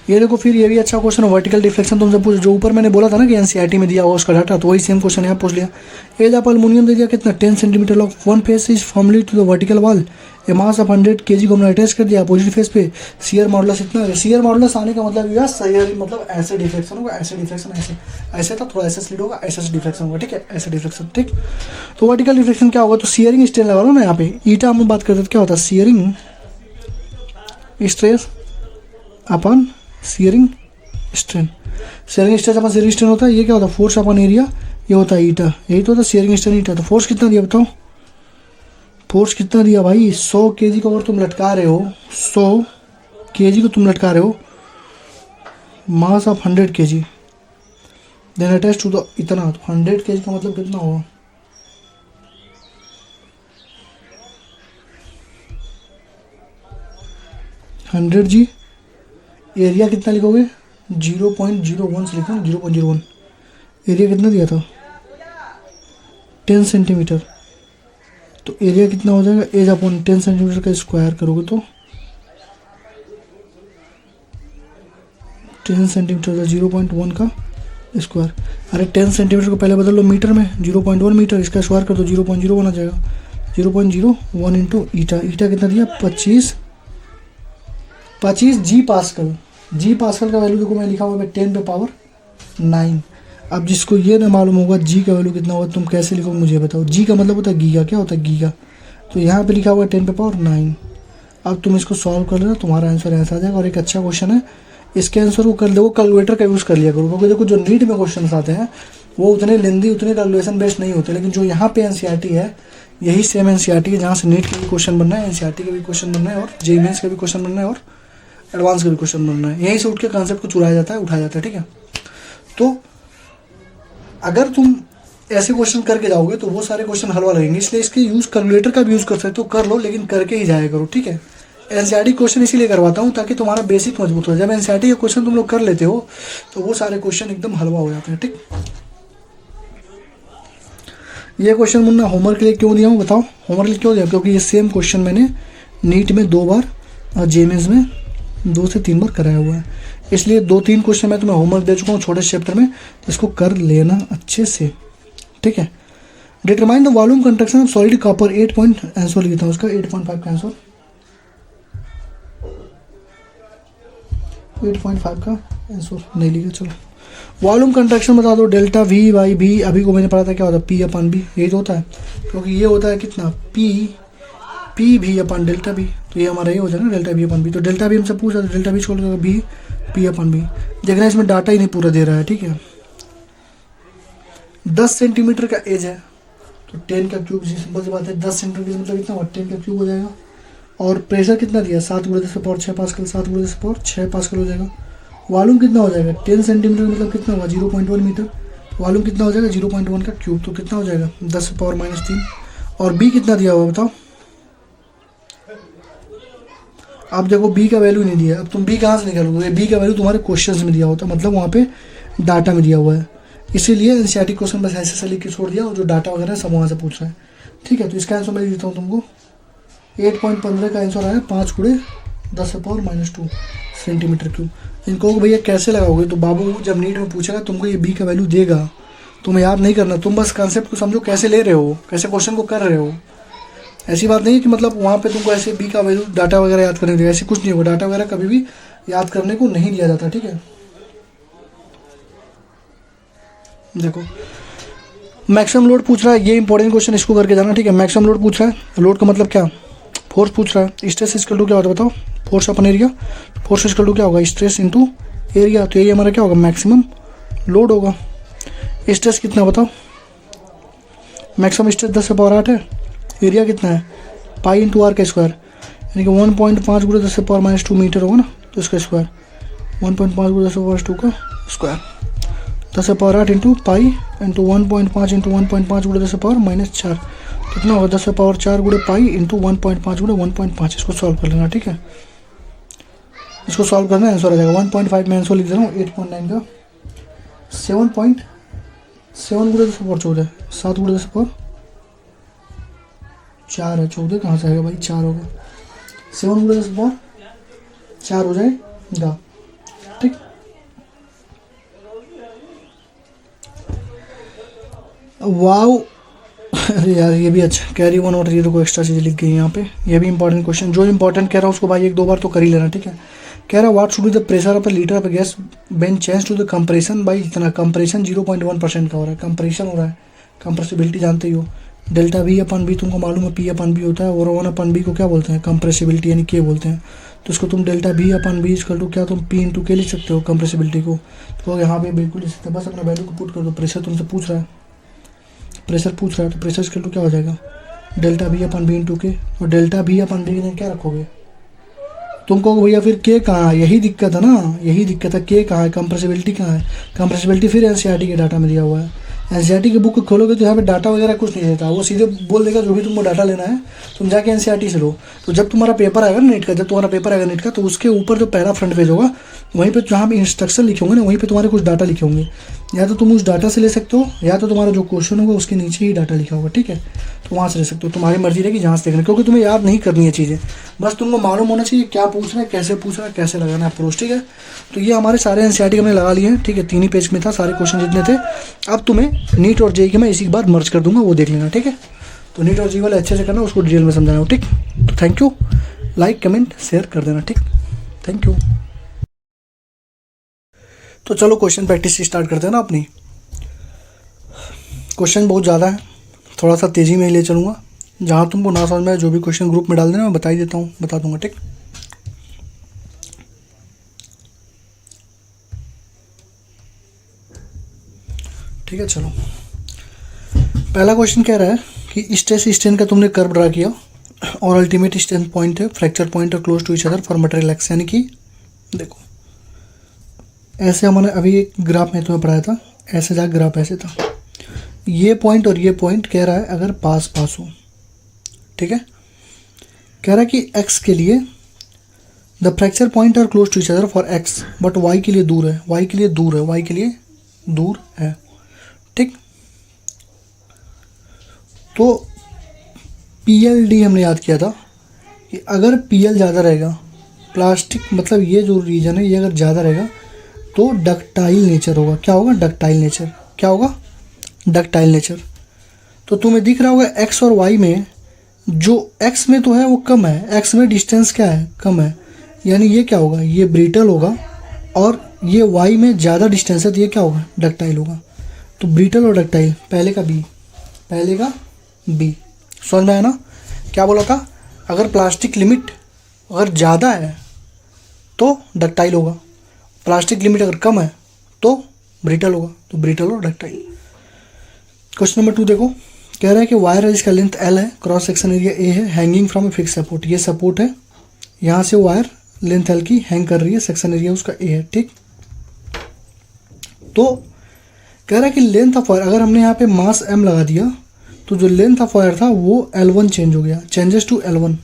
ये देखो फिर ये भी अच्छा क्वेश्चन है, वर्टिकल डिफ्लेक्शन तुमसे पूछ, जो ऊपर मैंने बोला था ना कि एनसीईआरटी में दिया हुआ उसका डाटा, तो वही सेम क्वेश्चन यहाँ पूछ लिया। एज ऑफ एल्युमिनियम दे दिया कितना, 10 centimetre of one face is formally to the vertical wall, a mass of 100 kg को हमने अटैच कर दिया अपोजिट फेस पे, शियर मॉडुलस इतना है। शियर मॉडुलस आने का मतलब यह शियर मतलब ऐसे डिफ्लेक्शन होगा, ऐसे डिफ्लेक्शन, ऐसे ऐसे था, थोड़ा ऐसे स्लिट होगा, ऐसे डिफ्लेक्शन होगा। ठीक है, ऐसे डिफ्लेक्शन। ठीक, तो वर्टिकल डिफ्लेक्शन क्या होगा, तो शियरिंग स्ट्रेन लगा लो ना यहाँ पे, ईटा हम बात करते क्या होता है, शियरिंग स्ट्रेस अपन शियरिंग स्ट्रेन। शेयरिंग स्ट्रेस अपन शेयरिंग स्ट्रेन होता है, ये क्या होता है, फोर्स अपन एरिया, ये होता है ईटा, यही तो होता है शेयरिंग स्ट्रेन ईटा। तो फोर्स कितना दिया बताओ, फोर्स कितना दिया भाई, 100 kg को अगर तुम लटका रहे हो, 100 kg को तुम लटका रहे हो, mass of 100 kg then attach to the इतना, तो 100 kg का मतलब कितना होगा, 100g। एरिया कितना लिखोगे, 0.01 से लिखा, 0.01। एरिया कितना दिया था, 10 सेंटीमीटर। तो एरिया कितना हो जाएगा, एज अपॉन 10 सेंटीमीटर का स्क्वायर करोगे तो 10 सेंटीमीटर का 0.1 का स्क्वायर। अरे 10 सेंटीमीटर को पहले बदल लो मीटर में, 0.1 मीटर, इसका स्क्वायर कर दो 0.01 आ जाएगा। 0.01 इंटू ईटा, ईटा कितना दिया, 25 जी पास्कल। जी पास्कल का वैल्यू देखो मैं लिखा हुआ है 10 पे पावर 9। अब जिसको ये ना मालूम होगा जी का वैल्यू कितना होगा, तुम कैसे लिखोगे मुझे बताओ। जी का मतलब होता है गीगा, क्या होता है गीगा, तो यहाँ पे लिखा हुआ है 10 पे पावर 9। अब तुम इसको सॉल्व कर लेना, तुम्हारा आंसर ऐसा आ जाएगा। और एक अच्छा क्वेश्चन है, इसके आंसर को कर देखो, कैलकुलेटर का यूज़ कर लिया करो, क्योंकि देखो जो नीट में क्वेश्चन आते हैं वो उतने लेंदी, उतने कैलकुलेशन बेस्ड नहीं होते, लेकिन जो यहाँ पे एनसीईआरटी है यही सेम एनसीईआरटी है जहाँ से नीट के भी क्वेश्चन बनना है, एनसीईआरटी के भी क्वेश्चन बनना है, और जेईई मेंस का भी क्वेश्चन बनना है, और एडवांस का भी क्वेश्चन बनना है। यहीं से उठ के कॉन्सेप्ट को चुराया जाता है, उठाया जाता है। ठीक है, तो अगर तुम ऐसे क्वेश्चन करके जाओगे तो वो सारे क्वेश्चन हलवा लगेंगे, इसलिए इसके यूज़ कैलकुलेटर का भी यूज़ कर सकते हो, कर लो, लेकिन करके ही जाया करो। ठीक है, एनसीईआरटी क्वेश्चन इसीलिए करवाता हूँ ताकि तुम्हारा बेसिक मजबूत हो। जब एनसीईआरटी के क्वेश्चन तुम लोग कर लेते हो तो वो सारे क्वेश्चन एकदम हलवा हो जाते हैं। ठीक, ये क्वेश्चन मुन्ना होमवर्क के लिए क्यों दिया हूँ बताओ, होमवर्क के लिए क्यों दिया, क्योंकि ये सेम क्वेश्चन मैंने नीट में 2 बार और जेईई मेंस में 2 से 3 बार कराया हुआ है, इसलिए 2-3 क्वेश्चन मैं तुम्हें होमवर्क दे चुका हूँ छोटे चैप्टर में, इसको कर लेना अच्छे से। ठीक है, determine the volume construction of solid copper, 8 point answer लिखता हूँ उसका, 8.5 का आंसर। 8.5 का आंसर नहीं लिखा। चलो वॉल्यूम कंट्रैक्शन बता दो। डेल्टा वी बाई बी, अभी को मैंने पढ़ा था क्या होता है, पी अपन बी, यही तो होता है, क्योंकि ये होता है कितना, पी भी अपन डेल्टा बी, तो ये हमारा ये हो जाएगा डेल्टा बी अपन बी। तो डेल्टा बी हमसे पूछा तो डेल्टा बी छोड़ देगा बी, पी अपन बी। देखना इसमें डाटा ही नहीं पूरा दे रहा है, ठीक है। 10 सेंटीमीटर का एज है तो 10 का क्यूब, सिंपल सी बात है, 10 सेंटीमीटर मतलब कितना हुआ, 10 का क्यूब हो जाएगा। और प्रेशर कितना दिया, 7 × 10⁻6 पास्कल, 7 × 10⁻6 पास्कल हो जाएगा। वॉल्यूम कितना हो जाएगा, 10 सेंटीमीटर मतलब कितना होगा, 0.1 मीटर। वॉल्यूम कितना हो जाएगा, 0.1 का क्यूब, तो कितना हो जाएगा 10⁻−3। और बी कितना दिया हुआ बताओ। आप देखो बी का वैल्यू नहीं दिया, अब तुम बी कहाँ से निकालोगे, बी का वैल्यू तुम्हारे क्वेश्चंस में दिया होता, मतलब वहाँ पे डाटा में दिया हुआ है, इसीलिए एनसीईआरटी क्वेश्चन बस ऐसे से लिख के छोड़ दिया, और जो डाटा वगैरह है सब वहाँ से पूछ रहा है, ठीक है। तो इसका आंसर मैं देता हूँ तुमको, 8.15 का आंसर आया 5 × 10⁻² सेंटीमीटर क्यूब। इनको भैया कैसे लगाओगे, तो बाबू जब नीट में पूछेगा तुमको ये बी का वैल्यू देगा, तुम्हें याद नहीं करना, तुम बस कॉन्सेप्ट को समझो कैसे ले रहे हो, कैसे क्वेश्चन को कर रहे हो। ऐसी बात नहीं है कि मतलब वहाँ पे तुमको ऐसे बी का वैल्यू डाटा वगैरह याद करने देगा, ऐसे कुछ नहीं होगा, डाटा वगैरह कभी भी याद करने को नहीं दिया जाता, ठीक है। देखो मैक्सिमम लोड पूछ रहा है, ये इंपॉर्टेंट क्वेश्चन, इसको करके जाना, ठीक है। मैक्सिमम लोड पूछ रहा है, लोड का मतलब क्या, फोर्स पूछ रहा है। स्ट्रेस इक्वल टू क्या होता है बताओ, force upon area, force equal to क्या होगा, स्ट्रेस इंटू एरिया, तो ये हमारा क्या होगा, मैक्सिमम लोड होगा। स्ट्रेस कितना बताओ, मैक्सिमम स्ट्रेस 10⁸ है, एरिया कितना है पाई × r का स्क्वायर, यानी कि 1.5 × 10⁻² मीटर होगा ना, तो इसका स्क्वायर 1.5 × 10⁻² का square, 10⁸ into pi into 1.5 into 1.5 × 10⁻⁻4 कितना होगा, 10⁻4 × पाई इंटू 1.5 × 1.5। इसको सॉल्व कर लेना, ठीक है। इसको सॉल्व करना, आंसर आ जाएगा 1.5 में आंसर लिख दे रहा हूँ, 8.9 का 7.7 × 10⁻14, 7 × 10⁻4 है, 14 कहाँ से आएगा भाई, 4 होगा, 7 × 10⁻4 हो जाएगा, ठीक। वाओ अरे यार ये भी अच्छा, कैरी 1 और 0 को एक्स्ट्रा चीज़ लिख गई यहाँ पे, ये भी इंपॉर्टेंट क्वेश्चन, जो इंपॉर्टेंट कह रहा हूँ उसको भाई 1-2 बार तो कर ही लेना, ठीक है। कह रहा है what should be the pressure of a litre of gas when change to the compression by, इतना कंप्रेशन 0.1% का हो रहा है, कंप्रेशन हो रहा है, कंप्रेसिबिलिटी जानते ही हो, डेल्टा वी अपन बी तुमको मालूम है, पी अपन बी होता है, और 1 अपन बी को क्या बोलते हैं, कंप्रेसिबिलिटी यानी के बोलते हैं। तो इसको तुम delta B upon B equal to क्या, तुम पी इंटू के लिख सकते हो कंप्रेसिबिलिटी को, तो यहाँ पे बिल्कुल लिख सकते हैं, बस अपना वैल्यू को पुट कर दो। प्रेशर तुमसे पूछ रहा है, प्रेशर पूछ रहा है, तो प्रेशर इक्वल टू क्या हो जाएगा, delta B upon B into के, और डेल्टा बी अपन बी ने क्या रखोगे, तुम कहोगे भैया फिर के कहाँ है, यही दिक्कत है ना, यही दिक्कत है, के कहाँ है, कंप्रेसिबिलिटी कहाँ है, कंप्रेसिबिलिटी फिर एनसीईआरटी के डाटा में दिया हुआ है। एनसीईआरटी की बुक खोलोगे तो यहाँ पे डाटा वगैरह कुछ नहीं देता, वो सीधे बोल देगा जो भी तुमको डाटा लेना है तुम जाके एनसीईआरटी से लो। तो जब तुम्हारा पेपर आएगा ना नीट का, जब तुम्हारा पेपर आएगा नीट का, तो उसके ऊपर जो पहला फ्रंट पेज होगा वहीं पे जहाँ पे इंस्ट्रक्शन लिखे होंगे ना, वहीं पे तुम्हारे कुछ डाटा लिखे होंगे, या तो तुम उस डाटा से ले सकते हो, या तो तुम्हारा जो क्वेश्चन होगा उसके नीचे ही डाटा लिखा होगा, ठीक है। तो वहाँ से ले सकते हो, तुम्हारी मर्जी रहेगी जहाँ से देखना, क्योंकि तुम्हें याद नहीं करनी है चीज़ें, बस तुमको मालूम होना चाहिए क्या पूछ रहा है, कैसे पूछ रहा है, कैसे लगाना है अप्रोच, ठीक है। तो ये हमारे सारे एनसीईआरटी हमने लगा लिए हैं, ठीक है, 3 ही पेज में था सारे क्वेश्चन जितने थे। अब तुम्हें नीट और जेईई के मैं इसी के बाद मर्ज कर दूंगा, वो देख लेना, ठीक है। तो नीट और जेईई वाले अच्छे से करना, उसको डिटेल में समझाना हो, ठीक। तो thank you, like comment share कर देना, ठीक, थैंक यू। तो चलो क्वेश्चन प्रैक्टिस स्टार्ट करते हैं ना अपनी। क्वेश्चन बहुत ज़्यादा है, थोड़ा सा तेज़ी में ही ले चलूँगा, जहाँ तुमको ना समझ में आए जो भी क्वेश्चन ग्रुप में डाल देना, मैं बता ही देता हूँ, बता दूंगा, ठीक। ठीक है, चलो पहला क्वेश्चन कह रहा है कि स्ट्रेस स्ट्रेन का तुमने कर्व ड्रा किया और अल्टीमेट स्ट्रेन पॉइंट है, फ्रैक्चर पॉइंट है close to each other for material X, यानी कि देखो ऐसे हमने अभी एक ग्राफ में तुम्हें पढ़ाया था, ऐसे जा ग्राफ ऐसे था, ये पॉइंट और ये पॉइंट कह रहा है अगर पास पास हो, ठीक है। कह रहा है कि x के लिए the fracture point are close to each other for x, but y के लिए दूर है, y के लिए दूर है, y के लिए दूर है, ठीक। तो PLD हमने याद किया था कि अगर PL ज़्यादा रहेगा, प्लास्टिक मतलब ये जो रीजन है ये अगर ज़्यादा रहेगा तो डक्टाइल नेचर होगा, क्या होगा, डक्टाइल नेचर, क्या होगा, डक्टाइल नेचर। तो तुम्हें दिख रहा होगा x और y में, जो x में तो है वो कम है, x में डिस्टेंस क्या है, कम है, यानी ये क्या होगा, ये ब्रिटल होगा और ये वाई में ज़्यादा डिस्टेंस है तो ये क्या होगा, डक्टाइल होगा। तो ब्रिटल और डक्टाइल, पहले का बी। समझ में आया ना? क्या बोला था, अगर प्लास्टिक लिमिट अगर ज़्यादा है तो डक्टाइल होगा, प्लास्टिक लिमिट अगर कम है तो ब्रिटल होगा। तो ब्रिटल और डक्टाइल। क्वेश्चन नंबर 2 देखो, कह रहा है कि वायर है जिसका लेंथ एल है, क्रॉस सेक्शन एरिया ए है, hanging from a fix support. ये सपोर्ट है, यहाँ से वायर लेंथ एल की हैंग कर रही है, सेक्शन एरिया उसका ए है, ठीक। तो कह रहा है कि लेंथ ऑफ वायर, अगर हमने यहाँ पे मास एम लगा दिया तो जो लेंथ ऑफ वायर था वो L1 चेंज हो गया, changes to L1।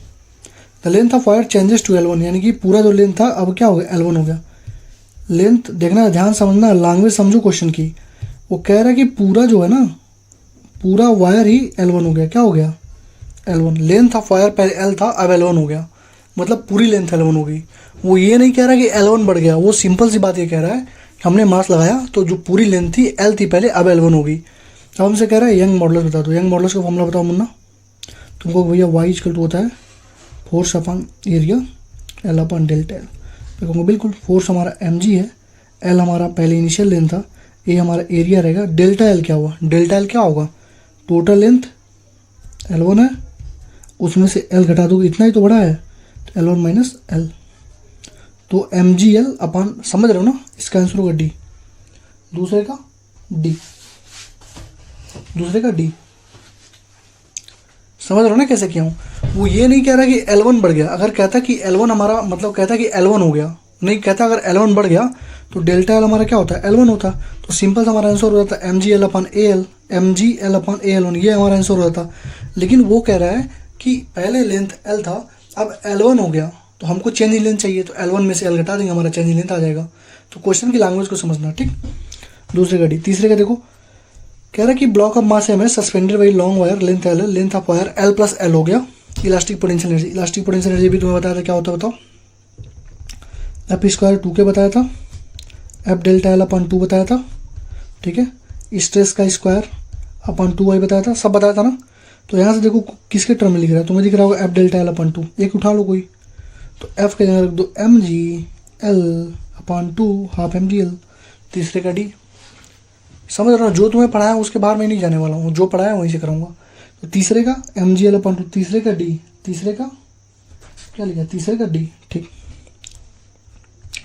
The length of wire changes to L1, यानी कि पूरा जो लेंथ था अब क्या हो गया, L1 हो गया। लेंथ देखना, ध्यान समझना, लैंग्वेज समझो क्वेश्चन की। वो कह रहा है कि पूरा जो है ना, पूरा वायर ही L1 हो गया। क्या हो गया, L1। लेंथ ऑफ वायर पहले L था, अब L1 हो गया, मतलब पूरी लेंथ L1 हो गई। वो ये नहीं कह रहा कि L1 बढ़ गया, वो सिंपल सी बात ये कह रहा है कि हमने मास लगाया तो जो पूरी लेंथ थी L थी पहले, अब L1 हो गई। अब हमसे कह रहा है यंग मॉडुलस बता दो। यंग मॉडुलस का फॉर्मूला बताओ मुन्ना तुमको भैया। वाई इक्वल टू होता है force upon area L upon delta L. मैं कहूँगा बिल्कुल, फोर्स हमारा mg है, L हमारा पहले इनिशियल लेंथ था, ए हमारा एरिया रहेगा, डेल्टा एल क्या हुआ, डेल्टा एल क्या होगा, टोटल लेंथ L1 है, उसमें से L घटा दोगे, इतना ही तो बड़ा है, तो L1 माइनस L। तो mgl अपॉन, समझ रहे हो ना, इसका आंसर होगा डी। दूसरे का डी। समझ रहे हो ना कैसे किया हूँ? वो ये नहीं कह रहा कि L1 बढ़ गया। अगर कहता कि L1 हमारा, मतलब कहता कि L1 हो गया, नहीं कहता अगर L1 बढ़ गया तो डेल्टा एल हमारा क्या होता है, L1 होता। तो सिंपल हमारा आंसर हो जाता mgl अपॉन AL1, ये हमारा आंसर हो जाता। लेकिन वो कह रहा है कि पहले लेंथ L था, अब L1 हो गया, तो हमको चेंज लेंथ चाहिए, तो L1 में से L घटा देंगे, हमारा चेंज लेंथ आ जाएगा। तो क्वेश्चन की लैंग्वेज को समझना, ठीक। दूसरे का डी। तीसरे का देखो, कह रहा है कि ब्लॉक ऑफ मास एम है, suspended by long wire, length L है, length of wire L plus L हो गया। Elastic potential energy, elastic potential energy भी तुम्हें बताया था, क्या होता है बताओ, एफ स्क्वायर 2K बताया था, एफ डेल्टा एल अपॉन 2 बताया था, ठीक है। स्ट्रेस का स्क्वायर अपॉन 2y बताया था, सब बताया था ना। तो यहाँ से देखो किसके टर्म में लिख रहा है, तुम्हें दिख रहा होगा एफ डेल्टा एल अपॉन 2, एक उठा लो कोई, तो एफ के जगह रख दो mgl अपॉन 2 हाफ mgl। तीसरे का डी। समझ रहा हूँ, जो तुम्हें पढ़ाया उसके बाहर मैं नहीं जाने वाला हूँ, जो पढ़ाया वहीं से करूँगा। तो तीसरे का mgl अपॉन 2, तीसरे का डी, तीसरे का क्या लिखा, तीसरे का डी, ठीक।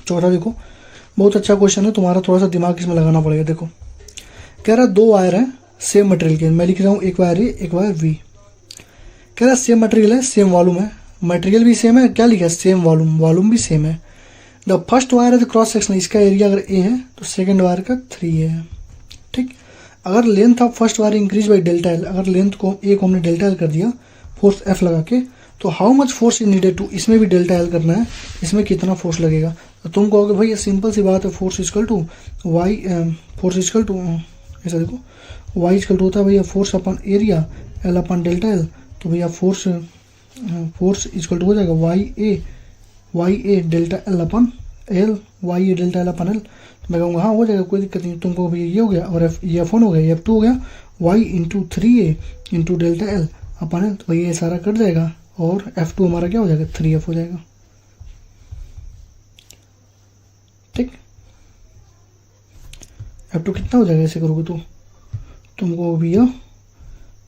चौथा देखो, बहुत अच्छा क्वेश्चन है, तुम्हारा थोड़ा सा दिमाग इसमें लगाना पड़ेगा। देखो कह रहा है 2 वायर हैं सेम मटेरियल के, मैं लिख रहा हूँ एक वायर ए एक वायर बी। कह रहा है सेम मटेरियल है, सेम वॉल्यूम है, मटेरियल भी सेम है, क्या लिखा है, सेम वॉल्यूम, वॉल्यूम भी सेम है। द फर्स्ट वायर है द क्रॉस सेक्शन, इसका एरिया अगर ए है तो सेकेंड वायर का 3 है, ठीक। अगर length of first wire increase by delta L, अगर लेंथ को ए को हमने डेल्टा एल कर दिया फोर्स एफ लगा के, तो how much force is needed to, इसमें भी डेल्टा एल करना है, इसमें कितना फोर्स लगेगा। तो तुम कहोगे भाई ये सिंपल सी बात है, force equal to Y, force equal to ऐसा देखो, वाई इक्वल टू होता है भैया force upon area L upon delta L. तो भैया फोर्स इक्वल टू हो जाएगा Y A delta L upon L, Y A delta L upon L. तो मैं कहूँगा हाँ हो जाएगा, कोई दिक्कत नहीं। तुमको भैया ये हो गया, और ये F1 हो गया, ये F2 हो गया, Y into 3A into delta L upon L. तो भैया ये सारा कट जाएगा और F2 हमारा क्या हो जाएगा, 3F हो जाएगा, ठीक। F2 कितना हो जाएगा ऐसे करोगे तो, तुमको भैया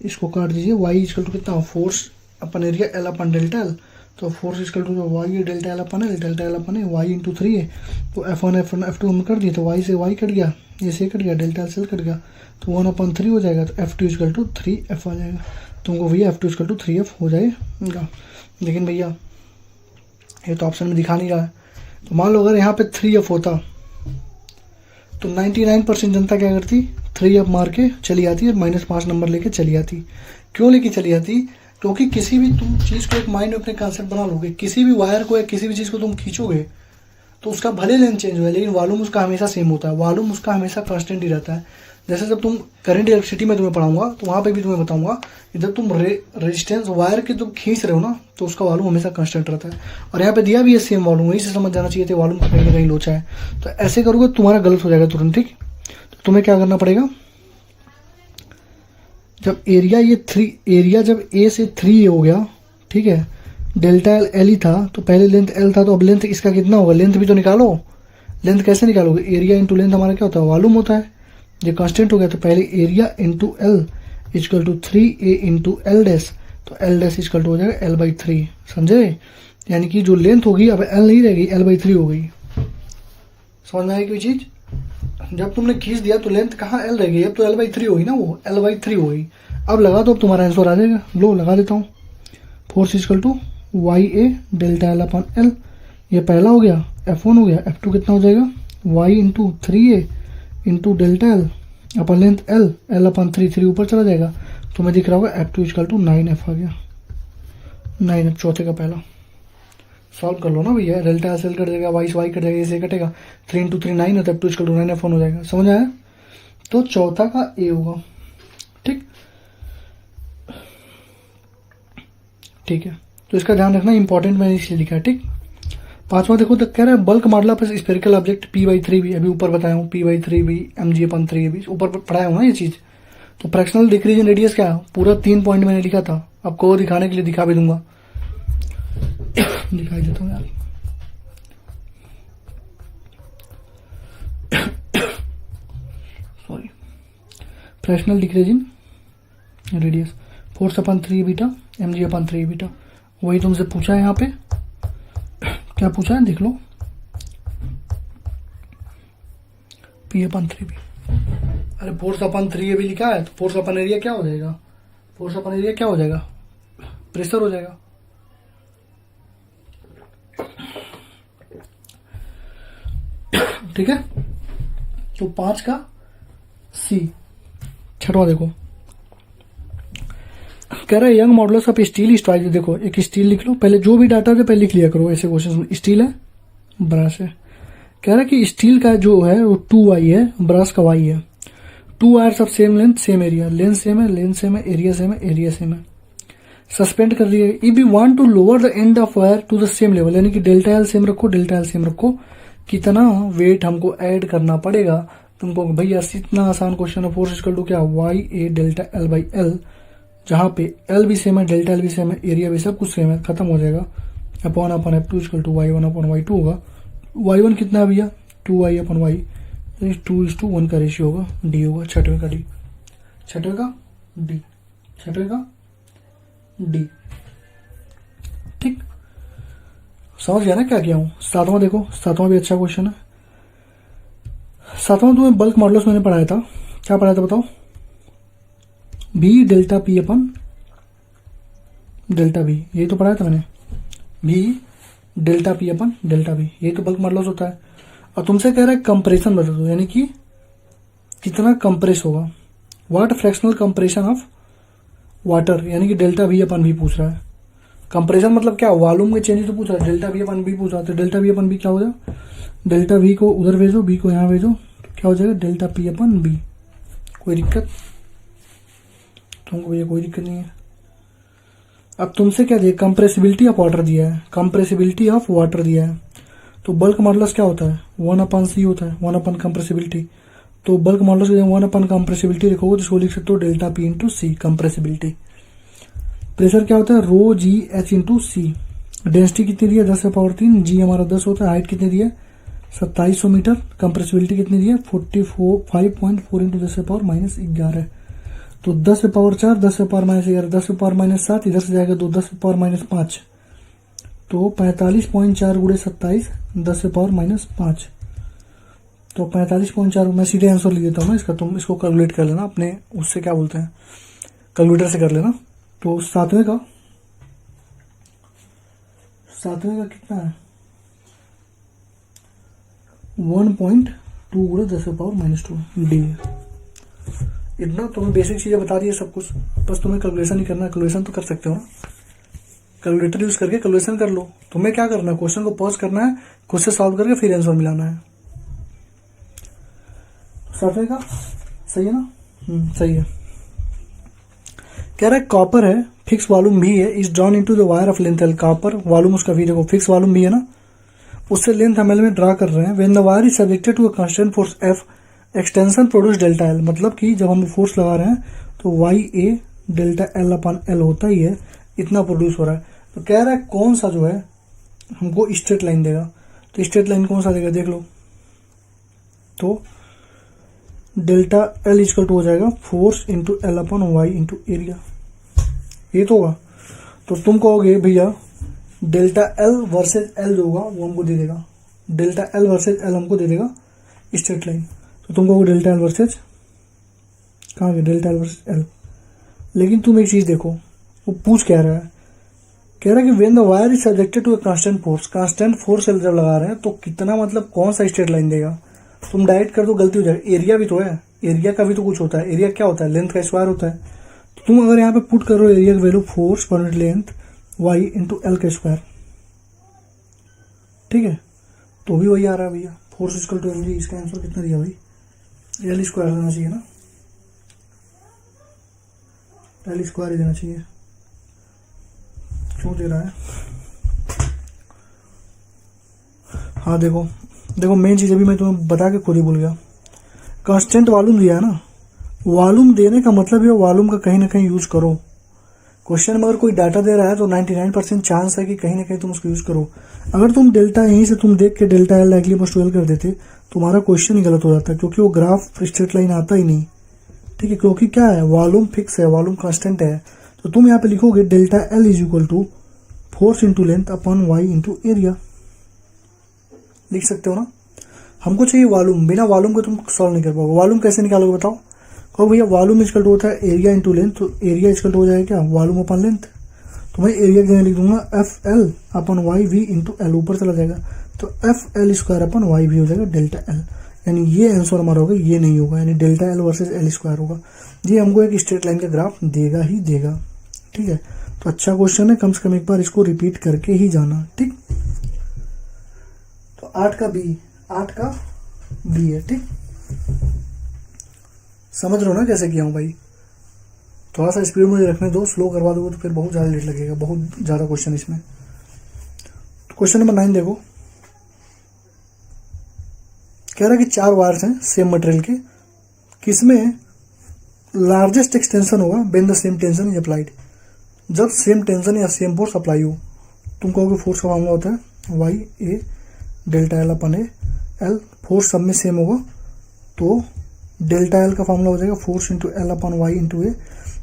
इसको काट दीजिए, वाई इक्वल टू कितना, force upon area L upon delta L. तो force equal to Y delta L upon L, delta L upon है वाई इंटू 3 है। तो F1 F2 हम कर दिए, तो वाई से वाई कट गया, ये से कट गया, डेल्टा एल से कट गया, तो 1/3 हो जाएगा। तो F2 इक्वल टू 3F आ जाएगा। तुमको भैया F2 इक्वल टू 3F हो जाएगा। लेकिन भैया ये तो ऑप्शन में दिखा नहीं रहा है। तो मान लो अगर यहाँ पे 3F होता तो 99% जनता क्या करती, 3F मार के चली आती और -5 नंबर लेके चली आती। क्यों लेके चली आती, क्योंकि किसी भी तुम चीज़ को एक माइंड में अपने कंसेप्ट बना लोगे, किसी भी वायर को या किसी भी चीज़ को तुम खींचोगे तो उसका भले लेंथ चेंज हुआ लेकिन वॉल्यूम उसका हमेशा सेम होता है, वॉल्यूम उसका हमेशा कांस्टेंट ही रहता है। जैसे जब तुम करंट इलेक्ट्रिसिटी में तुम्हें पढ़ाऊंगा तो वहाँ पे भी तुम्हें बताऊंगा कि जब तुम रेजिस्टेंस वायर के तुम खींच रहे हो ना तो उसका वॉल्यूम हमेशा कांस्टेंट रहता है। और यहाँ पे दिया भी है सेम वॉल्यूम, वहीं से समझ जाना चाहिए था वॉल्यूम कहीं ना कहीं लोचा है। तो ऐसे करोगे तुम्हारा गलत हो जाएगा तुरंत, ठीक। तो तुम्हें क्या करना पड़ेगा, जब एरिया ये 3, एरिया जब ए से 3 हो गया, ठीक है, डेल्टा एल एल ही था तो पहले लेंथ एल था, तो अब लेंथ इसका कितना होगा, लेंथ भी तो निकालो। लेंथ कैसे निकालोगे, एरिया इंटू लेंथ हमारा क्या होता है, वॉल्यूम होता है, ये कांस्टेंट हो गया, तो पहले area into L equal to 3a into L dash, तो एल डैश इजकल टू हो जाएगा l/3, समझे, यानी कि जो लेंथ होगी अब एल नहीं रहेगी, l/3 हो गई। समझ में आई कोई चीज, जब तुमने खींच दिया तो लेंथ कहाँ एल रह गई, अब तो l/3 होगी ना, वो l/3 हो गई। अब लगा दो, अब तुम्हारा आंसर आ जाएगा, लो लगा देता हूँ, force equal to YA delta L upon L, ये पहला हो गया, F1 हो गया, F2 कितना हो जाएगा, y into 3a into delta L अपन लेंथ l अपन 3 ऊपर चला जाएगा, तुम्हें दिख रहा होगा F2 इजकल टू 9F आ गया, 9F चौथे का पहला। सॉल्व कर लो ना भैया, डेल्टा एल कट जाएगा, वाई से वाई कट जाएगा, इसे कटेगा, 3 इंटू 3 9 है, तो F2 इजकल टू 9F1 हो जाएगा। समझ आया, तो चौथा का ए होगा, ठीक ठीक है, तो इसका ध्यान रखना, इंपॉर्टेंट मैंने इसलिए लिखा है, ठीक। पांचवा देखो, तो कह रहा है bulk model of spherical object p/3 भी, अभी ऊपर बताया हूँ, p/3 भी mg/3 भी ऊपर पढ़ाया हूँ ना ये चीज। तो फ्रैक्शनल डिक्रीज इन रेडियस क्या है, पूरा 3 पॉइंट मैंने लिखा था, आपको दिखाने के लिए दिखा भी दूंगा, दिखाई देता हूँ यार, sorry, fractional decrease in radius force upon 3 beta mg/3 beta, वही तुमसे पूछा है यहाँ पे, क्या पूछा है देख लो, p/3 भी, अरे फोर्स अपन 3 भी लिखा है, तो फोर्स अपन एरिया क्या हो जाएगा, फोर्स अपन एरिया क्या हो जाएगा, प्रेशर हो जाएगा। ठीक है, तो 5 का सी। छठवा देखो, कह रहा है young modulus of steel is twice, देखो एक स्टील लिख लो, पहले जो भी डाटा है पहले लिख लिया करो, ऐसे क्वेश्चन, स्टील है, ब्रश है, कह रहा है कि स्टील का जो है वो 2y है, ब्रश का y है, 2 wires of same length same area, length same है, लेंथ सेम है, एरिया सेम है, एरिया सेम है, सस्पेंड कर दिया। If we want to lower the end of wire to the same level, यानी कि डेल्टा एल सेम रखो, delta L same रखो, कितना वेट हमको ऐड करना पड़ेगा तुमको, भैया इतना आसान क्वेश्चन है, फोर्स इक्वल टू क्या, YA डेल्टा L/L, जहां पे L भी सेम है, डेल्टा L भी सेम है, एरिया भी सब कुछ सेम है, खत्म हो जाएगा, upon upon F2 equal to Y1 upon Y2 होगा, Y1 कितना है भैया 2y अपॉन y, 2:1 का रेशियो होगा, डी होगा, छठवें का डी, छठवें का डी, छठवें का डी, ठीक, समझ गया ना क्या किया हूं। सातवां देखो, सातवां भी अच्छा क्वेश्चन है, सातवां तुम्हें बल्क मॉडुलस मैंने पढ़ाया था, क्या पढ़ाया था बताओ, भी डेल्टा पी अपन डेल्टा बी, यही तो पढ़ाया था मैंने, भी डेल्टा पी अपन डेल्टा बी, यही तो बल्क मॉडुलस होता है। और तुमसे कह रहा है कंप्रेशन बता दो, यानी कि कितना कंप्रेस होगा, what fractional compression of water, यानी कि डेल्टा वी अपन भी पूछ रहा है। कंप्रेशन मतलब क्या, वॉल्यूम में चेंज तो पूछ रहा है, डेल्टा वी अपन भी पूछ रहा है, तो डेल्टा वी अपन भी क्या हो जाएगा, डेल्टा वी को उधर भेजो, बी को यहाँ भेजो, तो क्या हो जाएगा डेल्टा पी अपन बी। कोई दिक्कत तुमको भैया, कोई दिक्कत नहीं है। अब तुमसे क्या दिया, कंप्रेसिबिलिटी ऑफ वाटर दिया है, कंप्रेसिबिलिटी ऑफ वाटर दिया है, तो बल्क मॉडुलस क्या होता है 1/c होता है, 1 कंप्रेसिबिलिटी, तो बल्क मॉडुलस 1 कंप्रेसिबिलिटी लिखोगे तो इसको लिख सकते हो डेल्टा पी इंटू सी, कंप्रेसिबिलिटी। प्रेशर क्या होता है रो जी एच इंटू सी, डेंसिटी कितनी दी है 10⁻3, जी हमारा 10 होता है, हाइट कितनी दी है 2700 मीटर, कंप्रेसिबिलिटी कितनी दी है 5.4 इंटू 10⁻−11, तो 10⁴ 10⁻−11 10⁻−7, इधर से जाएगा तो 10⁻−5, तो 45.4 गुणे 27 10⁻−5, तो 45.4, मैं सीधे आंसर लिख देता हूँ ना इसका, तुम इसको कैलकुलेट कर लेना अपने उससे, क्या बोलते हैं कैलकुलेटर से कर लेना। तो सातवें का कितना है 1.2 गुणे 10⁻−2 डी। इतना तुम्हें बेसिक चीजें बता दी है सब कुछ, बस तुम्हें कैलकुलेशन ही करना है, कैलकुलेशन तो कर सकते हो ना, कैलकुलेटर यूज करके कैलकुलेशन कर लो। तुम्हें क्या करना है, क्वेश्चन को पॉज करना है, खुद से सॉल्व करके फिर आंसर मिलाना है। सातवें का सही है ना, सही है। कह रहा है कॉपर है, फिक्स वॉल्यूम भी है, is drawn into the wire of length L, copper volume उसका भी देखो फिक्स वॉल्यूम भी है ना, उससे लेंथ हम एल में ड्रा कर रहे हैं। When the wire is subjected to a constant force F, extension produce delta L, मतलब कि जब हम फोर्स लगा रहे हैं तो Y A delta L upon L होता ही है, इतना प्रोड्यूस हो रहा है। तो कह रहा है कौन सा जो है हमको स्ट्रेट लाइन देगा, तो स्ट्रेट लाइन कौन सा देगा देख लो, तो डेल्टा एल इक्वल टू हो जाएगा force into L upon Y into area, ये तो होगा। तो तुम कहोगे भैया डेल्टा एल वर्सेज एल जो होगा वो हमको दे देगा, डेल्टा एल वर्सेज एल हमको दे देगा स्ट्रेट लाइन। तो तुम कहोगे डेल्टा एल वर्सेज कहाँ गया, डेल्टा एल वर्सेज एल। लेकिन तुम एक चीज़ देखो, वो पूछ क्या रहा है, कह रहा है कि when the wire is subjected to a constant force जब लगा रहे हैं तो कितना, मतलब कौन सा स्ट्रेट लाइन देगा। तुम डायरेक्ट कर दो गलती हो जाएगी, एरिया भी तो है, एरिया का भी तो कुछ होता है। एरिया क्या होता है, लेंथ का स्क्वायर होता है। तो तुम अगर यहाँ पे पुट करो एरिया की value force per unit length Y into L का स्क्वायर, ठीक है, तो भी वही आ रहा है भैया, फोर्स इक्वल टू एम। इसका आंसर कितना दिया भाई, एल स्क्वायर देना चाहिए ना, एल स्क्वायर ही देना चाहिए, क्यों दे रहा है। हाँ देखो देखो मेन चीज़ अभी मैं तुम्हें बता के खुद ही भूल गया, कांस्टेंट वॉल्यूम दिया है ना, वॉल्यूम देने का मतलब है वॉल्यूम का कहीं ना कहीं यूज करो। क्वेश्चन में अगर कोई डाटा दे रहा है तो 99% चांस है कि कहीं ना कहीं तुम उसको यूज करो। अगर तुम डेल्टा यहीं से तुम देख के डेल्टा एल डायरेक्टली बस 12 कर देते तुम्हारा क्वेश्चन ही गलत हो जाता है, क्योंकि वो ग्राफ स्ट्रेट लाइन आता ही नहीं, ठीक है, क्योंकि क्या है, वॉल्यूम फिक्स है, वॉल्यूम कांस्टेंट है। तो तुम यहाँ पे लिखोगे delta L is equal to force into length upon Y into area, लिख सकते हो ना। हमको चाहिए वॉल्यूम, बिना वॉल्यूम को तुम सॉल्व नहीं कर पाओगे। वॉल्यूम कैसे निकालोगे बताओ, कहो भैया वॉल्यूम इक्वल टू होता है एरिया इंटू लेंथ, तो एरिया इक्वल टू हो जाएगा क्या, वॉल्यूम अपॉन लेंथ। तो भाई एरिया के जगह लिख दूंगा F L upon Y V into L, ऊपर चला जाएगा, तो F L square upon Y V हो जाएगा डेल्टा एल। यानी ये आंसर हमारा होगा, ये नहीं होगा, यानी delta L versus L square होगा। ये हमको एक स्ट्रेट लाइन का ग्राफ देगा ही देगा, ठीक है। तो अच्छा क्वेश्चन है, कम से कम एक बार इसको रिपीट करके ही जाना, ठीक। तो 8 का बी है, ठीक। समझ रहे हो ना कैसे किया हूँ भाई। थोड़ा सा स्पीड मुझे रखने दो, स्लो करवा दोगे तो फिर बहुत ज़्यादा लेट लगेगा, बहुत ज़्यादा क्वेश्चन इसमें। तो क्वेश्चन नंबर 9 देखो, कह रहा है कि 4 वायर्स हैं सेम मटेरियल के, किसमें लार्जेस्ट एक्सटेंशन होगा when the same tension is applied, जब सेम टेंशन या सेम फोर्स अप्लाई हो। तुम कहोगे फोर्स का मामला होता है Y A delta L upon A L, force सब में सेम होगा तो डेल्टा एल का फॉर्मूला हो जाएगा force into L upon Y into A.